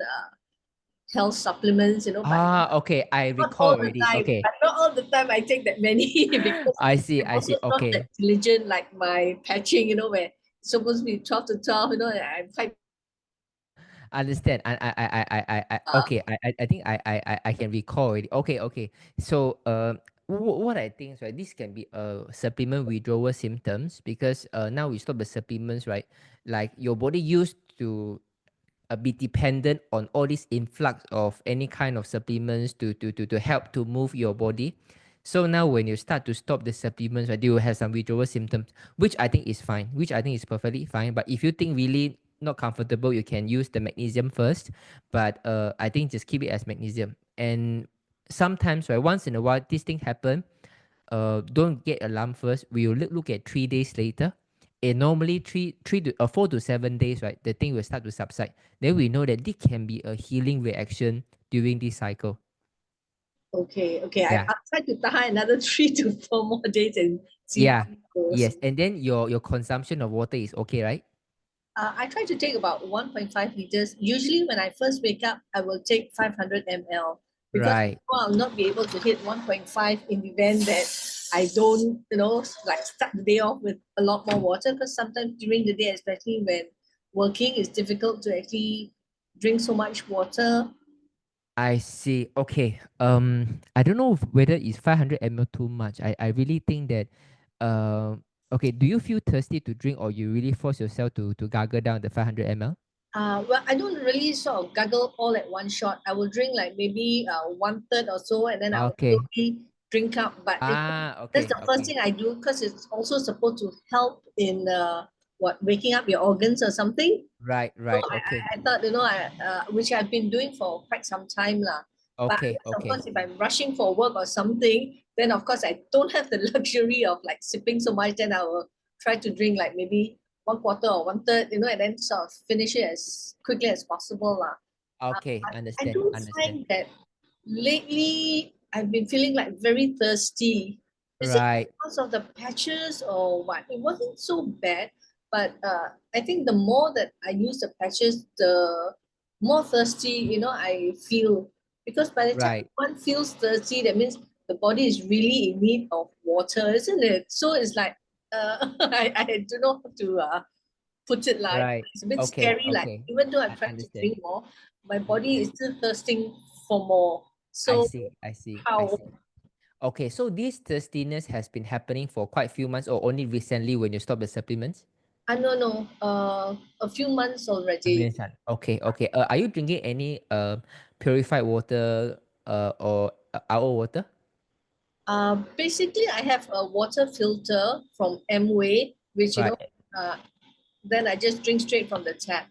health supplements, but Okay, I not recall all the already. time. Okay, Not all the time I take that many because I see. I'm also not Okay. that diligent like my patching, where it's supposed to be 12 to 12, and I'm quite Understand. Okay. I think I can recall already. Okay. So what I think is right, this can be a supplement withdrawal symptoms because now we stop the supplements, right? Like your body used to be dependent on all this influx of any kind of supplements to help to move your body. So now when you start to stop the supplements, right, you will have some withdrawal symptoms, which I think is fine, which I think is perfectly fine. But if you think really not comfortable, you can use the magnesium first. But I think just keep it as magnesium. And sometimes, right, once in a while, this thing happen. Don't get alarmed first. We will look at 3 days later. And normally 4 to 7 days, right, the thing will start to subside. Then we know that this can be a healing reaction during this cycle. okay. Yeah. I'll try to tahan another 3 to 4 more days and see Yeah. how it goes. Yes. And then your consumption of water is okay, right? I try to take about 1.5 liters. Usually, when I first wake up, I will take 500 ml because Right. I'll not be able to hit 1.5 in the event that I don't, like start the day off with a lot more water. Because sometimes during the day, especially when working, it's difficult to actually drink so much water. I see. Okay. I don't know whether it's 500 ml too much. I really think that okay, do you feel thirsty to drink or you really force yourself to gargle down the 500 ml? Well, I don't really sort of gargle all at one shot. I will drink like maybe 1/3 or so, and then I'll Okay. slowly drink up. But that's Okay. the first thing I do because it's also supposed to help in waking up your organs or something. Right. So Okay. I thought which I've been doing for quite some time lah. But Okay. of course, if I'm rushing for work or something, then of course I don't have the luxury of like sipping so much. Then I will try to drink like maybe 1/4 or 1/3, and then sort of finish it as quickly as possible lah. Okay. I Understand. do find that lately I've been feeling like very thirsty. Is it Right. because of the patches or what? It wasn't so bad, but I think the more that I use the patches, the more thirsty, I feel. Because by the time Right. one feels thirsty, that means the body is really in need of water, isn't it? So it's like I don't know how to put it like Right. it's a bit Okay. scary. Like Okay. even though I I'm trying to understand. drink more, my body is still thirsting for more. I So see. I see. how? Okay, so this thirstiness has been happening for quite a few months or only recently when you stop the supplements? No. A few months already. Okay. Are you drinking any purified water or RO water? Basically, I have a water filter from Amway, which Right. then I just drink straight from the tap.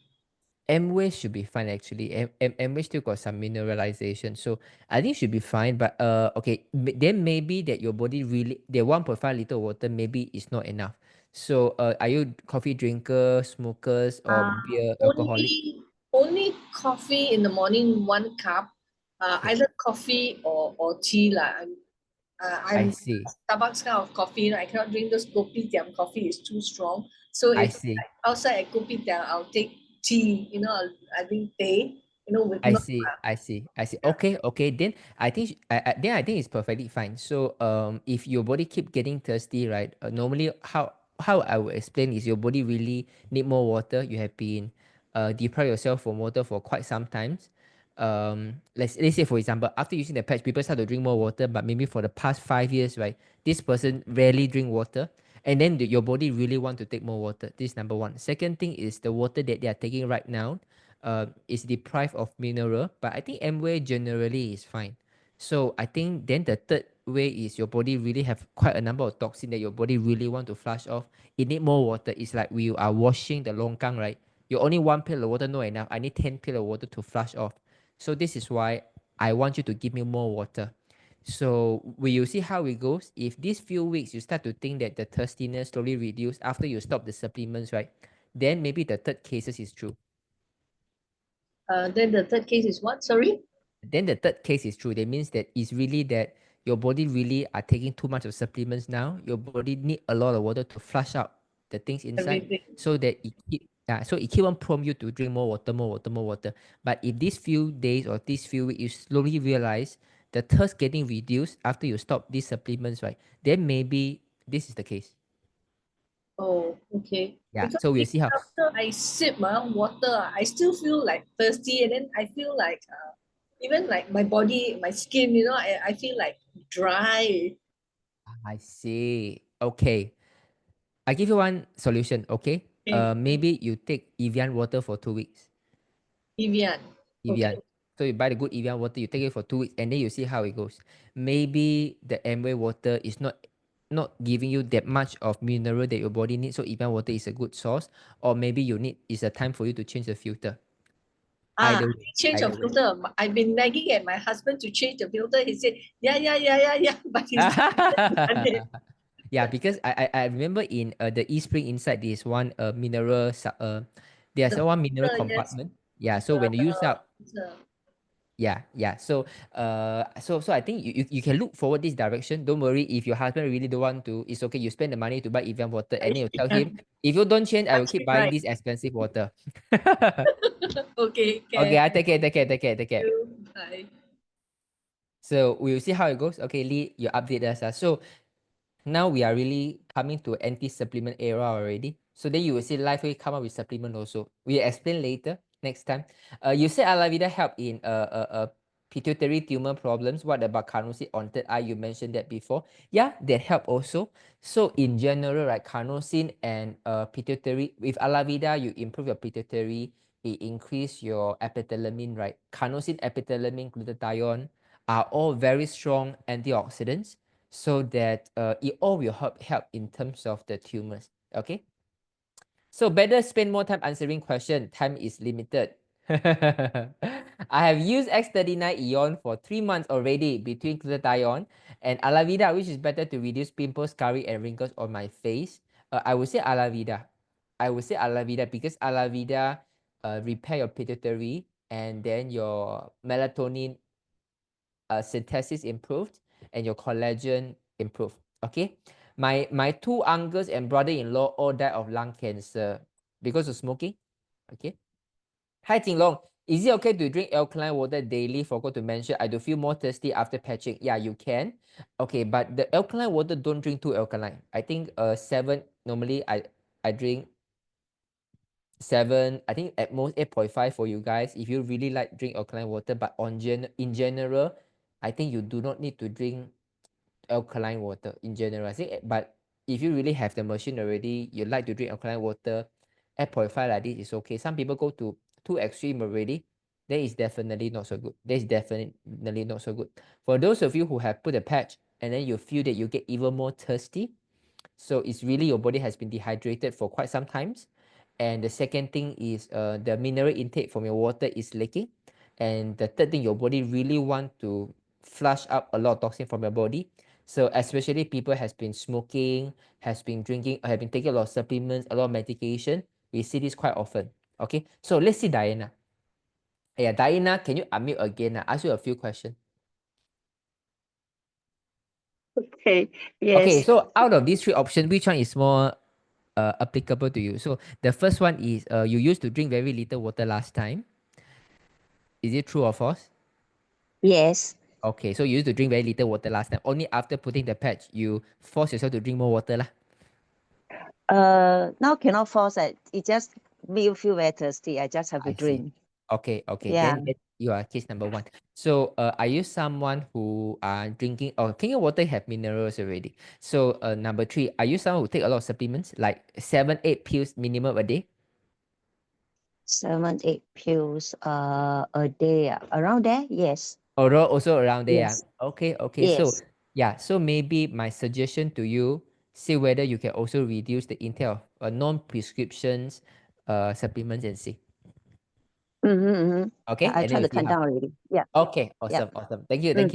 Amway should be fine actually. Amway still got some mineralization, so I think should be fine. But okay, then maybe that your body really the 1.5 liter water maybe is not enough. So are you coffee drinker, smokers, or beer alcoholic? Only coffee in the morning, 1 cup. Okay, Either coffee or tea lah. I I'm see. Starbucks kind of coffee. I cannot drink those kopitiam coffee. It's too strong. So I if see. like, outside at kopitiam, I'll take tea. I drink tea. With I milk. see. Okay. Then I think it's perfectly fine. So if your body keep getting thirsty, right? Normally how I would explain is your body really need more water. You have been deprive yourself from water for quite some times. Let's say for example, after using the patch, people start to drink more water, but maybe for the past 5 years, right? This person rarely drink water. And then your body really want to take more water. This is number one. Second thing is the water that they are taking right now is deprived of mineral, but I think Amway generally is fine. So I think then the third way is your body really have quite a number of toxin that your body really want to flush off. It need more water. It's like we are washing the longkang, right? You only 1 pail of water not enough. I need 10 pail of water to flush off. So this is why I want you to give me more water. So we will see how it goes. If these few weeks you start to think that the thirstiness slowly reduce after you stop the supplements, right? Then maybe the third cases is true. Then the third case is what? Sorry. Then the third case is true. That means that it's really that your body really are taking too much of supplements now. Your body need a lot of water to flush out the things inside, Everything. so that it keep on prompt you to drink more water, more water, more water. But if these few days or these few weeks you slowly realize the thirst getting reduced after you stop these supplements, right? Then maybe this is the case. Oh, okay. Yeah. Because So we'll see how. after I sip water, I still feel like thirsty, and then I feel like even like my body, my skin, I feel like dry. I see. Okay. I give you one solution, okay? Okay. Maybe you take Evian water for 2 weeks. Evian. Evian. Okay. So you buy the good Evian water, you take it for 2 weeks, and then you see how it goes. Maybe the Amway water is not giving you that much of mineral that your body needs, so Evian water is a good source. Or maybe it's a time for you to change the filter. Either way. Change Either of way. filter. I've been nagging at my husband to change the filter. He said, yeah, but he's done it. Yeah, because I remember in the eSpring inside this one mineral there's The one mineral filter, yes. compartment. Yeah, so when you use up, filter. yeah. So I think you can look forward this direction. Don't worry if your husband really don't want to. It's okay. You spend the money to buy Evian water, and then you tell him, if you don't change, I will keep buying Right. this expensive water. Okay, Okay, I take care. Thank you. Bye. So we'll see how it goes. Okay, Lee, you update us. So now we are really coming to anti-supplement era already. So then you will see life will come up with supplement also. We'll explain later next time. You said Alavida help in pituitary tumor problems. What about carnosine on third eye? You mentioned that before. Yeah, that help also. So in general, right, carnosine and pituitary, with Alavida, you improve your pituitary, it increase your epithylamine, right? Carnosine, epithylamine, glutathione are all very strong antioxidants, so that it all will help in terms of the tumors. Okay, so better spend more time answering question. Time is limited. I have used X39 Eon for 3 months already between glutathione and Alavida, which is better to reduce pimples, scarring, and wrinkles on my face. I would say Alavida. Because Alavida repair your pituitary, and then your melatonin synthesis improved, and your collagen improved. Okay, my 2 uncles and brother-in-law all died of lung cancer because of smoking. Okay. Hi Jinlong, is it okay to drink alkaline water daily? Forgot to mention, I do feel more thirsty after patching. Yeah, you can. Okay, but the alkaline water, don't drink too alkaline. I think 7 normally. I drink 7. I think at most 8.5 for you guys if you really like drink alkaline water. But in general, I think you do not need to drink alkaline water in general. I think, but if you really have the machine already, you like to drink alkaline water, 8.5 like this is okay. Some people go to too extreme already. That is definitely not so good. For those of you who have put a patch and then you feel that you get even more thirsty, so it's really your body has been dehydrated for quite some times. And the second thing is the mineral intake from your water is leaking. And the third thing, your body really want to flush up a lot of toxin from your body. So especially people has been smoking, has been drinking, have been taking a lot of supplements, a lot of medication. We see this quite often. Okay, so let's see Diana. Yeah, Diana, can you unmute again? I ask you a few questions. Okay. Okay, Yes. so out of these 3 options, which one is more applicable to you? So the first one is you used to drink very little water last time. Is it true or false? Yes. Okay, so you used to drink very little water last time. Only after putting the patch, you force yourself to drink more water lah. Now cannot force it. It just make you feel very thirsty. I just have to I see. drink. Okay. Yeah. Then you are case number 1. So are you someone who are drinking or drinking water have minerals already? So number 3, are you someone who take a lot of supplements, like 7, 8 pills minimum a day? 7, 8 pills a day. Around there? Yes. Also around there. Yes. Okay. So Yes. yeah, so maybe my suggestion to you, see whether you can also reduce the intake of non-prescriptions supplements and see. Okay, Yeah, I and then try you to see cut how. down already. Yeah. Okay, Yeah. awesome. Thank you. Take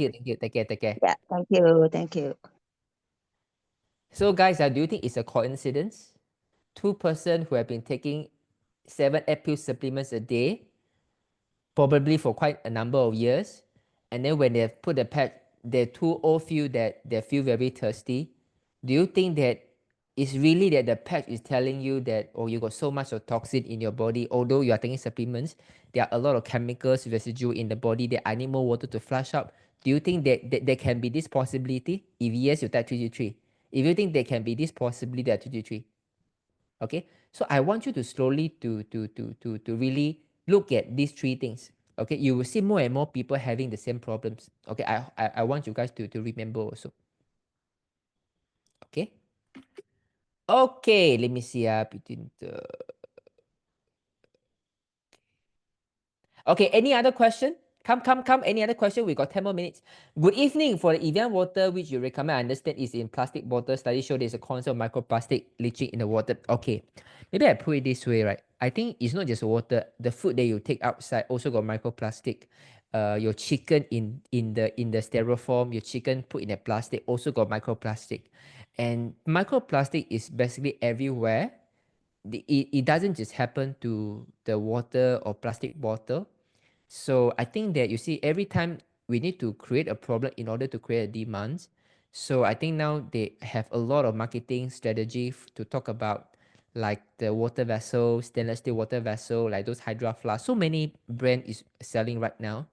care. Yeah. Thank you. Thank you. So guys, do you think it's a coincidence? 2 person who have been taking 7, 8 pill supplements a day, probably for quite a number of years, and then when they have put the patch, they two all feel that they feel very thirsty, do you think that it's really that the patch is telling you that, oh, you got so much of toxin in your body, although you are taking supplements, there are a lot of chemicals residue in the body that I need more water to flush out? Do you think that there can be this possibility? If yes, you type 333. If you think there can be this possibility, that 333. Okay, so I want you to slowly to really look at these three things. Okay, you will see more and more people having the same problems. Okay, I want you guys to remember also. Okay. Okay, let me see between the... Okay, any other question? Come. Any other question? We got 10 more minutes. Good evening. For the Evian water, which you recommend, I understand is in plastic bottles. Studies show there's a concept of microplastic leaching in the water. Okay, maybe I put it this way, right? I think it's not just water. The food that you take outside also got microplastic. Your chicken in the styrofoam, your chicken put in a plastic also got microplastic. And microplastic is basically everywhere. It doesn't just happen to the water or plastic bottle. So I think that, you see, every time we need to create a problem in order to create a demand. So I think now they have a lot of marketing strategy to talk about, like the water vessel, stainless steel water vessel, like those Hydra flasks. So many brand is selling right now.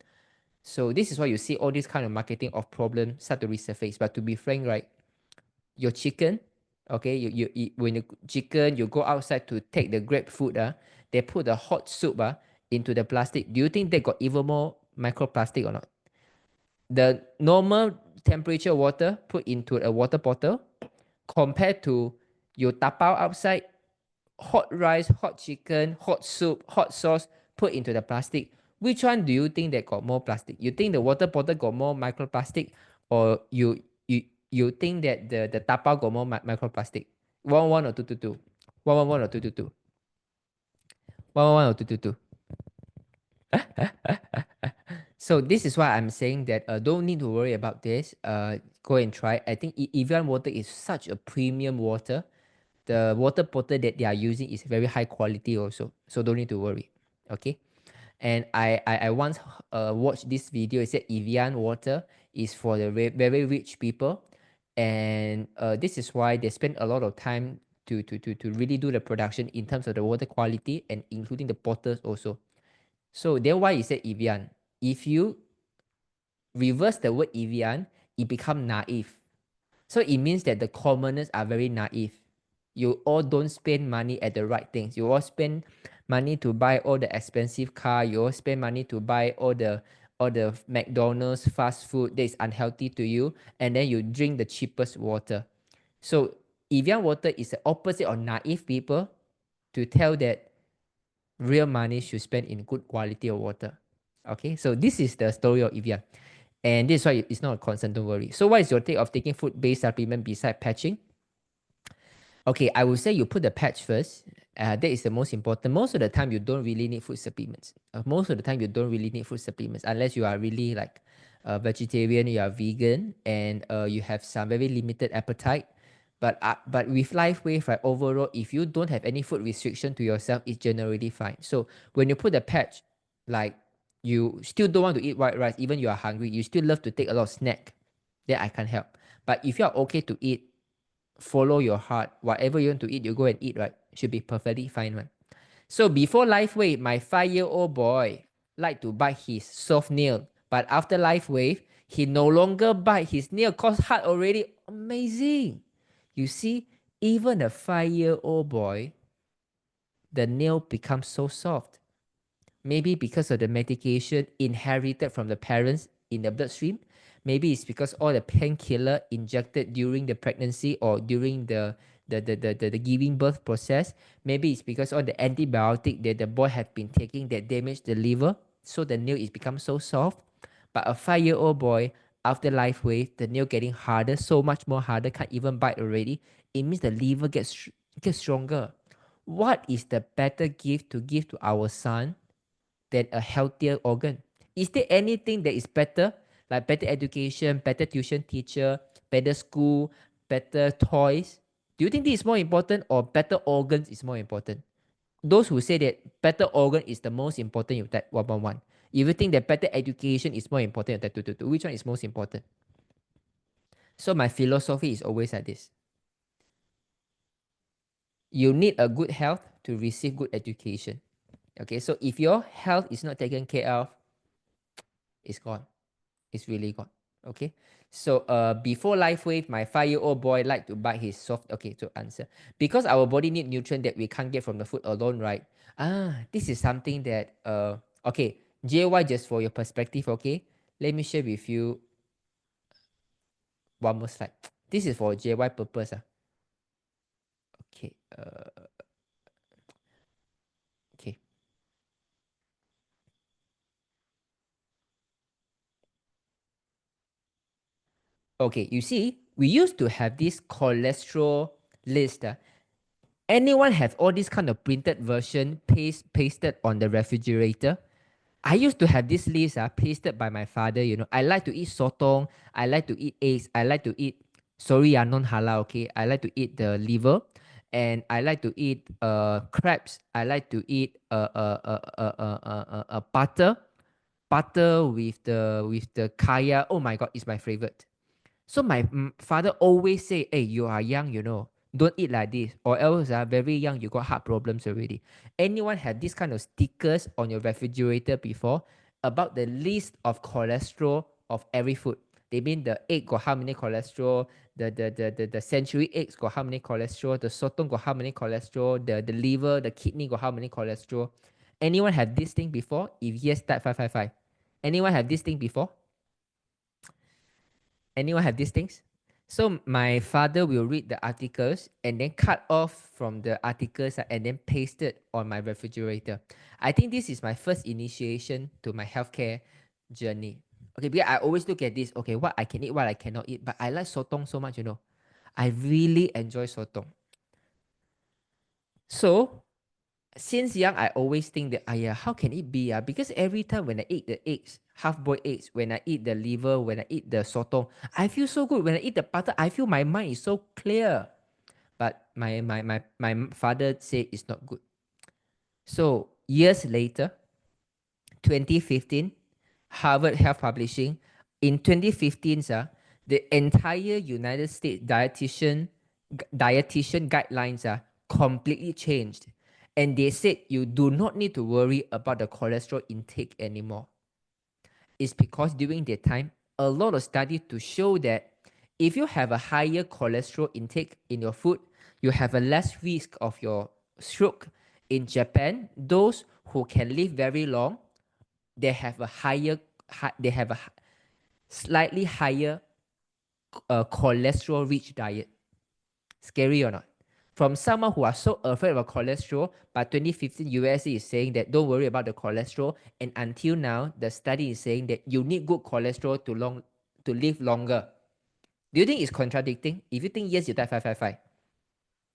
So this is why you see all this kind of marketing of problem start to resurface. But to be frank, right, your chicken, okay, you when you chicken, you go outside to take the grab food, they put the hot soup into the plastic. Do you think they got even more microplastic or not? The normal temperature water put into a water bottle compared to you tapao outside, hot rice, hot chicken, hot soup, hot sauce put into the plastic. Which one do you think that got more plastic? You think the water bottle got more microplastic, or you think that the tapao got more microplastic? 111 or 222? 111 or 222? 111 or 222? So this is why I'm saying that don't need to worry about this. Go and try. I think Evian water is such a premium water. The water bottle that they are using is very high quality also. So don't need to worry. Okay. And I once watched this video. It said Evian water is for the very rich people. And this is why they spend a lot of time to really do the production in terms of the water quality and including the bottles also. So then why is it Evian? If you reverse the word Evian, it becomes naive. So it means that the commoners are very naive. You all don't spend money at the right things. You all spend money to buy all the expensive car. You all spend money to buy all the McDonald's fast food that is unhealthy to you, and then you drink the cheapest water. So Evian water is the opposite of naive people to tell that real money should spend in good quality of water. Okay, so this is the story of Evian. And this is why it's not a concern, don't worry. So what is your take of taking food-based supplement beside patching? Okay, I would say you put the patch first. That is the most important. Most of the time, you don't really need food supplements. Most of the time, you don't really need food supplements unless you are really like a vegetarian, you are vegan, and you have some very limited appetite. But with LifeWave, right, overall, if you don't have any food restriction to yourself, it's generally fine. So when you put the patch, like you still don't want to eat white rice, even you are hungry, you still love to take a lot of snack, then I can't help. But if you are okay to eat, follow your heart, whatever you want to eat, you go and eat, right? Should be perfectly fine, man. So before LifeWave, my 5-year-old boy liked to bite his soft nail. But after LifeWave, he no longer bite his nail cause hard already. Amazing. You see, even a 5-year-old boy, the nail becomes so soft. Maybe because of the medication inherited from the parents in the bloodstream. Maybe it's because all the painkiller injected during the pregnancy or during the giving birth process. Maybe it's because all the antibiotic that the boy had been taking that damaged the liver. So the nail is become so soft. But a 5-year-old boy, after LifeWave, the nail getting harder, so much more harder, can't even bite already. It means the liver gets stronger. What is the better gift to give to our son than a healthier organ? Is there anything that is better, like better education, better tuition teacher, better school, better toys? Do you think this is more important or better organs is more important? Those who say that better organ is the most important, you type 111. If you think that better education is more important, you type 222. Which one is most important? So my philosophy is always like this. You need a good health to receive good education. Okay, so if your health is not taken care of, it's gone. It's really gone. Okay, so before LifeWave, my 5-year-old boy liked to bite his soft. Okay, to answer, because our body need nutrient that we can't get from the food alone, right? This is something that okay, JY, just for your perspective. Okay, let me share with you one more slide. This is for JY purpose. Okay. Okay. Okay, you see, we used to have this cholesterol list. Anyone have all this kind of printed version pasted on the refrigerator? I used to have this list pasted by my father. You know, I like to eat sotong. I like to eat eggs. I like to eat, sorry, non-halal, okay? I like to eat the liver. And I like to eat crabs. I like to eat butter with the kaya. Oh my God, it's my favorite. So my father always say, hey, you are young, you know, don't eat like this, or else very young, you got heart problems already. Anyone have this kind of stickers on your refrigerator before about the list of cholesterol of every food? They mean the egg got how many cholesterol, the century eggs got how many cholesterol, the sotong got how many cholesterol, the liver, the kidney got how many cholesterol. Anyone have this thing before? If yes, type 555. Anyone have this thing before? Anyone have these things? So my father will read the articles and then cut off from the articles and then paste it on my refrigerator. I think this is my first initiation to my healthcare journey. Okay, because I always look at this, okay, what I can eat, what I cannot eat. But I like sotong so much, you know. I really enjoy sotong. So since young, I always think that, how can it be? Because every time when I eat the eggs, half-boiled eggs, when I eat the liver, when I eat the sotong, I feel so good. When I eat the butter, I feel my mind is so clear. But my father said it's not good. So years later, 2015, Harvard Health Publishing, in 2015, the entire United States dietitian guidelines are completely changed. And they said you do not need to worry about the cholesterol intake anymore. It's because during that time, a lot of studies to show that if you have a higher cholesterol intake in your food, you have a less risk of your stroke. In Japan, those who can live very long, they have a slightly higher cholesterol-rich diet. Scary or not? From someone who are so afraid of cholesterol, by 2015, USA is saying that don't worry about the cholesterol. And until now, the study is saying that you need good cholesterol to live longer. Do you think it's contradicting? If you think yes, you die 555.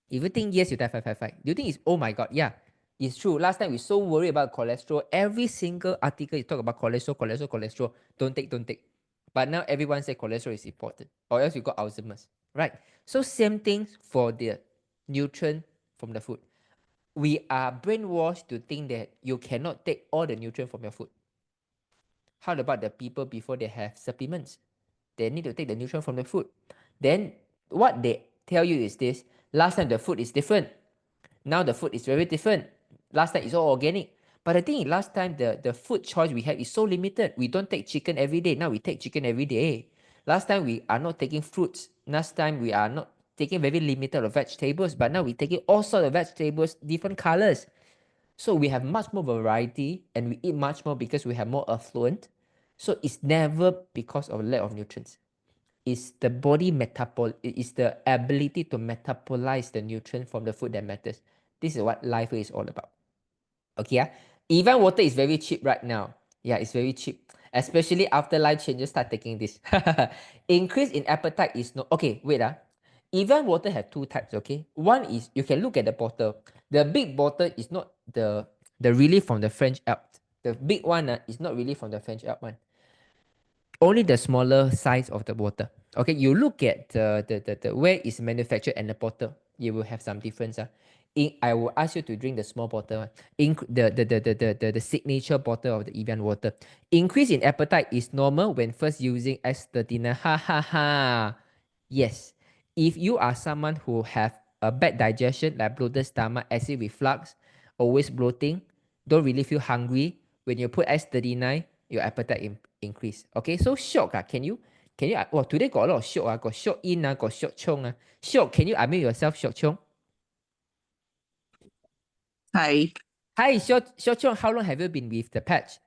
If you think yes, you die 555. Do you think it's, oh my God, yeah, it's true. Last time we so worried about cholesterol. Every single article you talk about cholesterol. Don't take. But now everyone says cholesterol is important, or else you got Alzheimer's, right? So same things for the nutrient from the food. We are brainwashed to think that you cannot take all the nutrient from your food. How about the people before they have supplements? They need to take the nutrient from the food. Then what they tell you is this: last time the food is different. Now the food is very different. Last time it's all organic. But I think last time the food choice we have is so limited. We don't take chicken every day. Now we take chicken every day. Last time we are not taking fruits. Last time we are not taking very limited of vegetables. But now we're taking all sorts of vegetables, different colors. So we have much more variety and we eat much more because we have more affluent. So it's never because of lack of nutrients. It's the body it's the ability to metabolize the nutrient from the food that matters. This is what life is all about. Okay, even water is very cheap right now. Yeah, it's very cheap. Especially after life changes, start taking this. Increase in appetite is no. Okay, wait. Even water have two types, okay? One is, you can look at the bottle. The big bottle is not the really from the French Alps. The big one is not really from the French Alps one. Only the smaller size of the bottle. Okay, you look at the where is manufactured and the bottle, you will have some difference. I will ask you to drink the small bottle, the signature bottle of the Evian water. Increase in appetite is normal when first using S39. Ha ha ha. Yes. If you are someone who have a bad digestion, like bloated stomach, acid reflux, always bloating, don't really feel hungry, when you put S39, your appetite increase. Okay, so shock, can you, well, today got a lot of shock, got shock in, got shock chong. Shock, can you unmute yourself, shock chong? Hi. Hi, shock chong, how long have you been with the patch?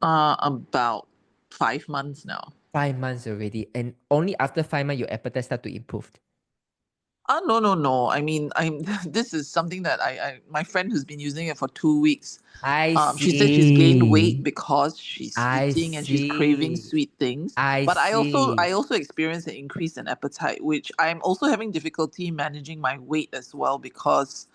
About 5 months now. 5 months already, and only after 5 months your appetite start to improve. No. I mean, this is something that my friend who's been using it for 2 weeks. She said she's gained weight because she's eating and she's craving sweet things. But I also experienced an increase in appetite, which I'm also having difficulty managing my weight as well because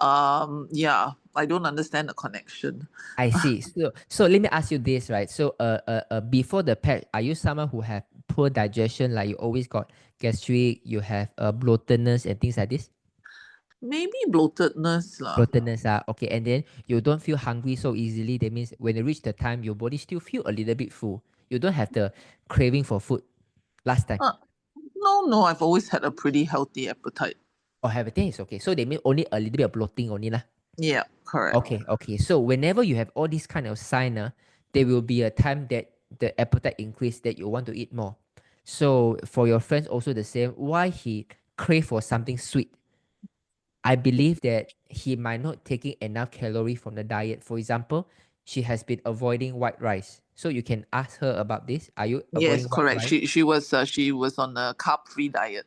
I don't understand the connection. I see. So let me ask you this, right? So before the patch, are you someone who have poor digestion, like you always got gastric, you have bloatedness and things like this? Maybe bloatedness lah. Bloatedness, okay. And then you don't feel hungry so easily. That means when you reach the time, your body still feel a little bit full. You don't have the craving for food last time. No, I've always had a pretty healthy appetite. Oh, everything is okay. So they mean only a little bit of bloating only lah. Yeah, correct. Okay. So whenever you have all these kind of sign, there will be a time that the appetite increase, that you want to eat more. So for your friends also the same. Why he crave for something sweet? I believe that he might not taking enough calorie from the diet. For example, she has been avoiding white rice. So you can ask her about this. Are you avoiding Yes, white correct. rice? She was on a carb-free diet.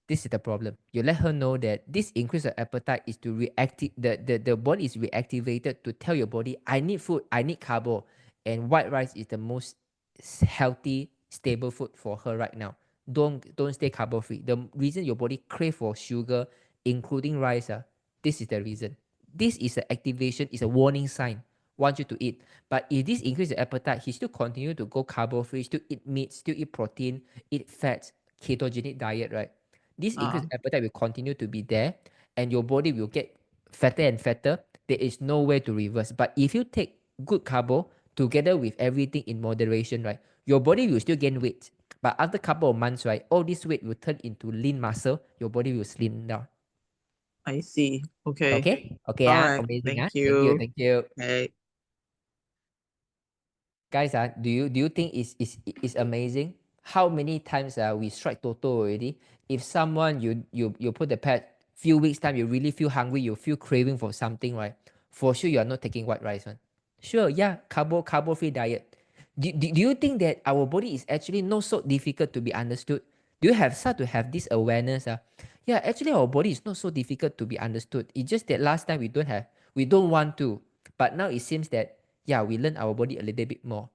This is the problem. You let her know that this increase of appetite is to reactive, the body is reactivated to tell your body, I need food, I need carbo. And white rice is the most healthy, stable food for her right now. Don't stay carbo free. The reason your body crave for sugar, including rice, this is the reason. This is an activation, is a warning sign. Want you to eat. But if this increase the appetite, he still continue to go carbo free, still eat meat, still eat protein, eat fats, ketogenic diet, right? This increased appetite will continue to be there, and your body will get fatter and fatter. There is no way to reverse. But if you take good carbo together with everything in moderation, right, your body will still gain weight. But after a couple of months, right, all this weight will turn into lean muscle. Your body will slim down. I see. Okay. Okay. All right. Amazing. Thank you. Thank you. Okay. Guys, do you think it's amazing? How many times we strike Toto already? If someone you put the pet, few weeks time, you really feel hungry, you feel craving for something, right? For sure you are not taking white rice, one. Sure, yeah, carbo free diet. Do you think that our body is actually not so difficult to be understood? Do you start to have this awareness? Yeah, actually our body is not so difficult to be understood. It's just that last time we don't want to. But now it seems that, yeah, we learn our body a little bit more.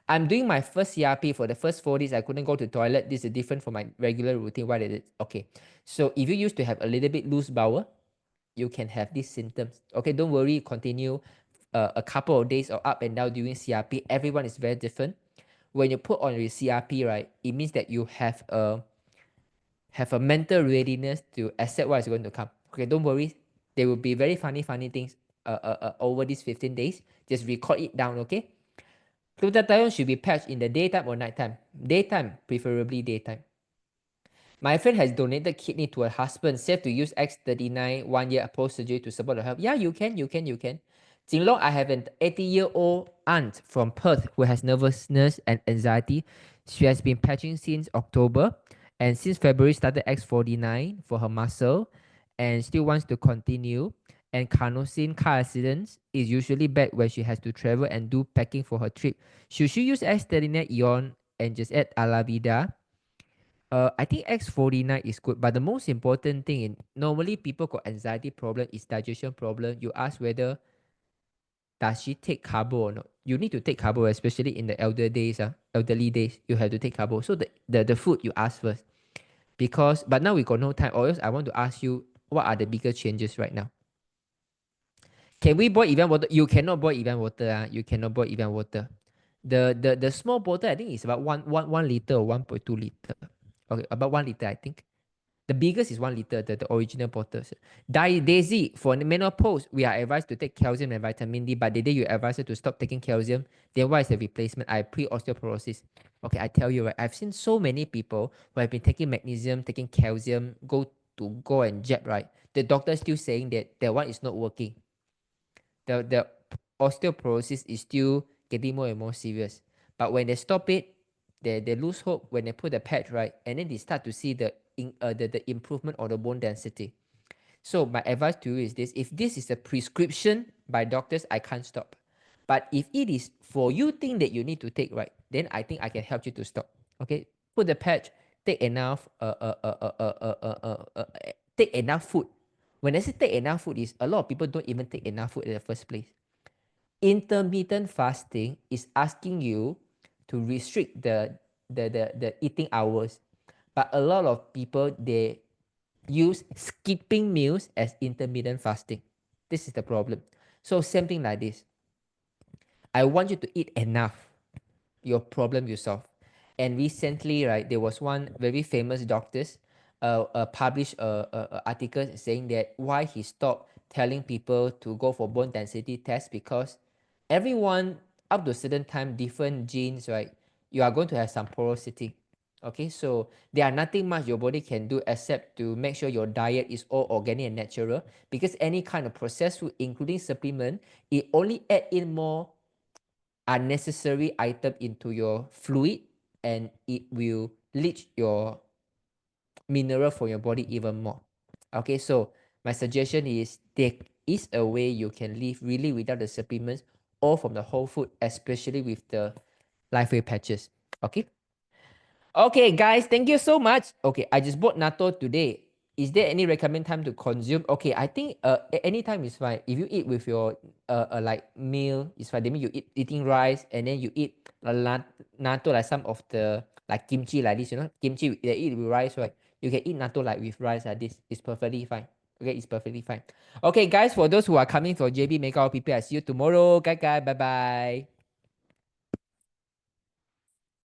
I'm doing my first CRP for the first 4 days. I couldn't go to toilet. This is different from my regular routine. What is it? Okay. So if you used to have a little bit loose bowel, you can have these symptoms. Okay, don't worry. Continue a couple of days or up and down during CRP. Everyone is very different. When you put on your CRP, right, it means that you have a mental readiness to accept what is going to come. Okay, don't worry. There will be very funny things over these 15 days. Just record it down, okay? Glutathione should be patched in the daytime or nighttime. Daytime, preferably daytime. My friend has donated kidney to her husband. Safe to use X39 1 year post-surgery to support her health. Yeah, you can. Jinlong, I have an 80-year-old aunt from Perth who has nervousness and anxiety. She has been patching since October, and since February started X49 for her muscle and still wants to continue. And carnosine car accidents is usually bad when she has to travel and do packing for her trip. Should she use X39 Eon and just add Alavida? I think X49 is good, but the most important thing normally people got anxiety problem is digestion problem. You ask whether does she take carbo or not. You need to take carbo, especially in the elderly days. You have to take carbo. So the food you ask first, but now we got no time. Or else I want to ask you, what are the bigger changes right now? Can we boil even water? You cannot boil even water. You cannot boil even water. The small bottle, I think, is about 1 liter or 1.2 liter. Okay, about 1 liter, I think. The biggest is 1 liter, the original bottles. Daisy, for menopause, we are advised to take calcium and vitamin D, but the day you advise her to stop taking calcium, then what is the replacement? I pre-osteoporosis. Okay, I tell you, right, I've seen so many people who have been taking magnesium, taking calcium, go and jab, right? The doctor still saying that that one is not working. The osteoporosis is still getting more and more serious. But when they stop it, they lose hope when they put the patch, right? And then they start to see the improvement of the bone density. So my advice to you is this: if this is a prescription by doctors, I can't stop. But if it is for you think that you need to take, right, then I think I can help you to stop. Okay, put the patch, take enough take enough food. When I say take enough food, is a lot of people don't even take enough food in the first place. Intermittent fasting is asking you to restrict the eating hours, but a lot of people, they use skipping meals as intermittent fasting. This is the problem. So same thing like this. I want you to eat enough. Your problem you solve. And recently, right, there was one very famous doctors published a article saying that why he stopped telling people to go for bone density test, because everyone up to a certain time, different genes, right, you are going to have some porosity. Okay, so there are nothing much your body can do except to make sure your diet is all organic and natural, because any kind of processed food, including supplement, it only add in more unnecessary item into your fluid, and it will leach your mineral from your body even more. Okay, so my suggestion is there is a way you can live really without the supplements or from the whole food, especially with the LifeWay patches. Okay. Okay, guys, thank you so much. Okay, I just bought natto today. Is there any recommend time to consume? Okay, I think any time is fine. If you eat with your like meal, it's fine. That means you eating rice and then you eat natto, like some of the like kimchi like this, you know, kimchi they eat with rice, right? You can eat natto like with rice like this. It's perfectly fine. Okay, it's perfectly fine. Okay, guys, for those who are coming for JB Makeup PP, I see you tomorrow. Bye bye.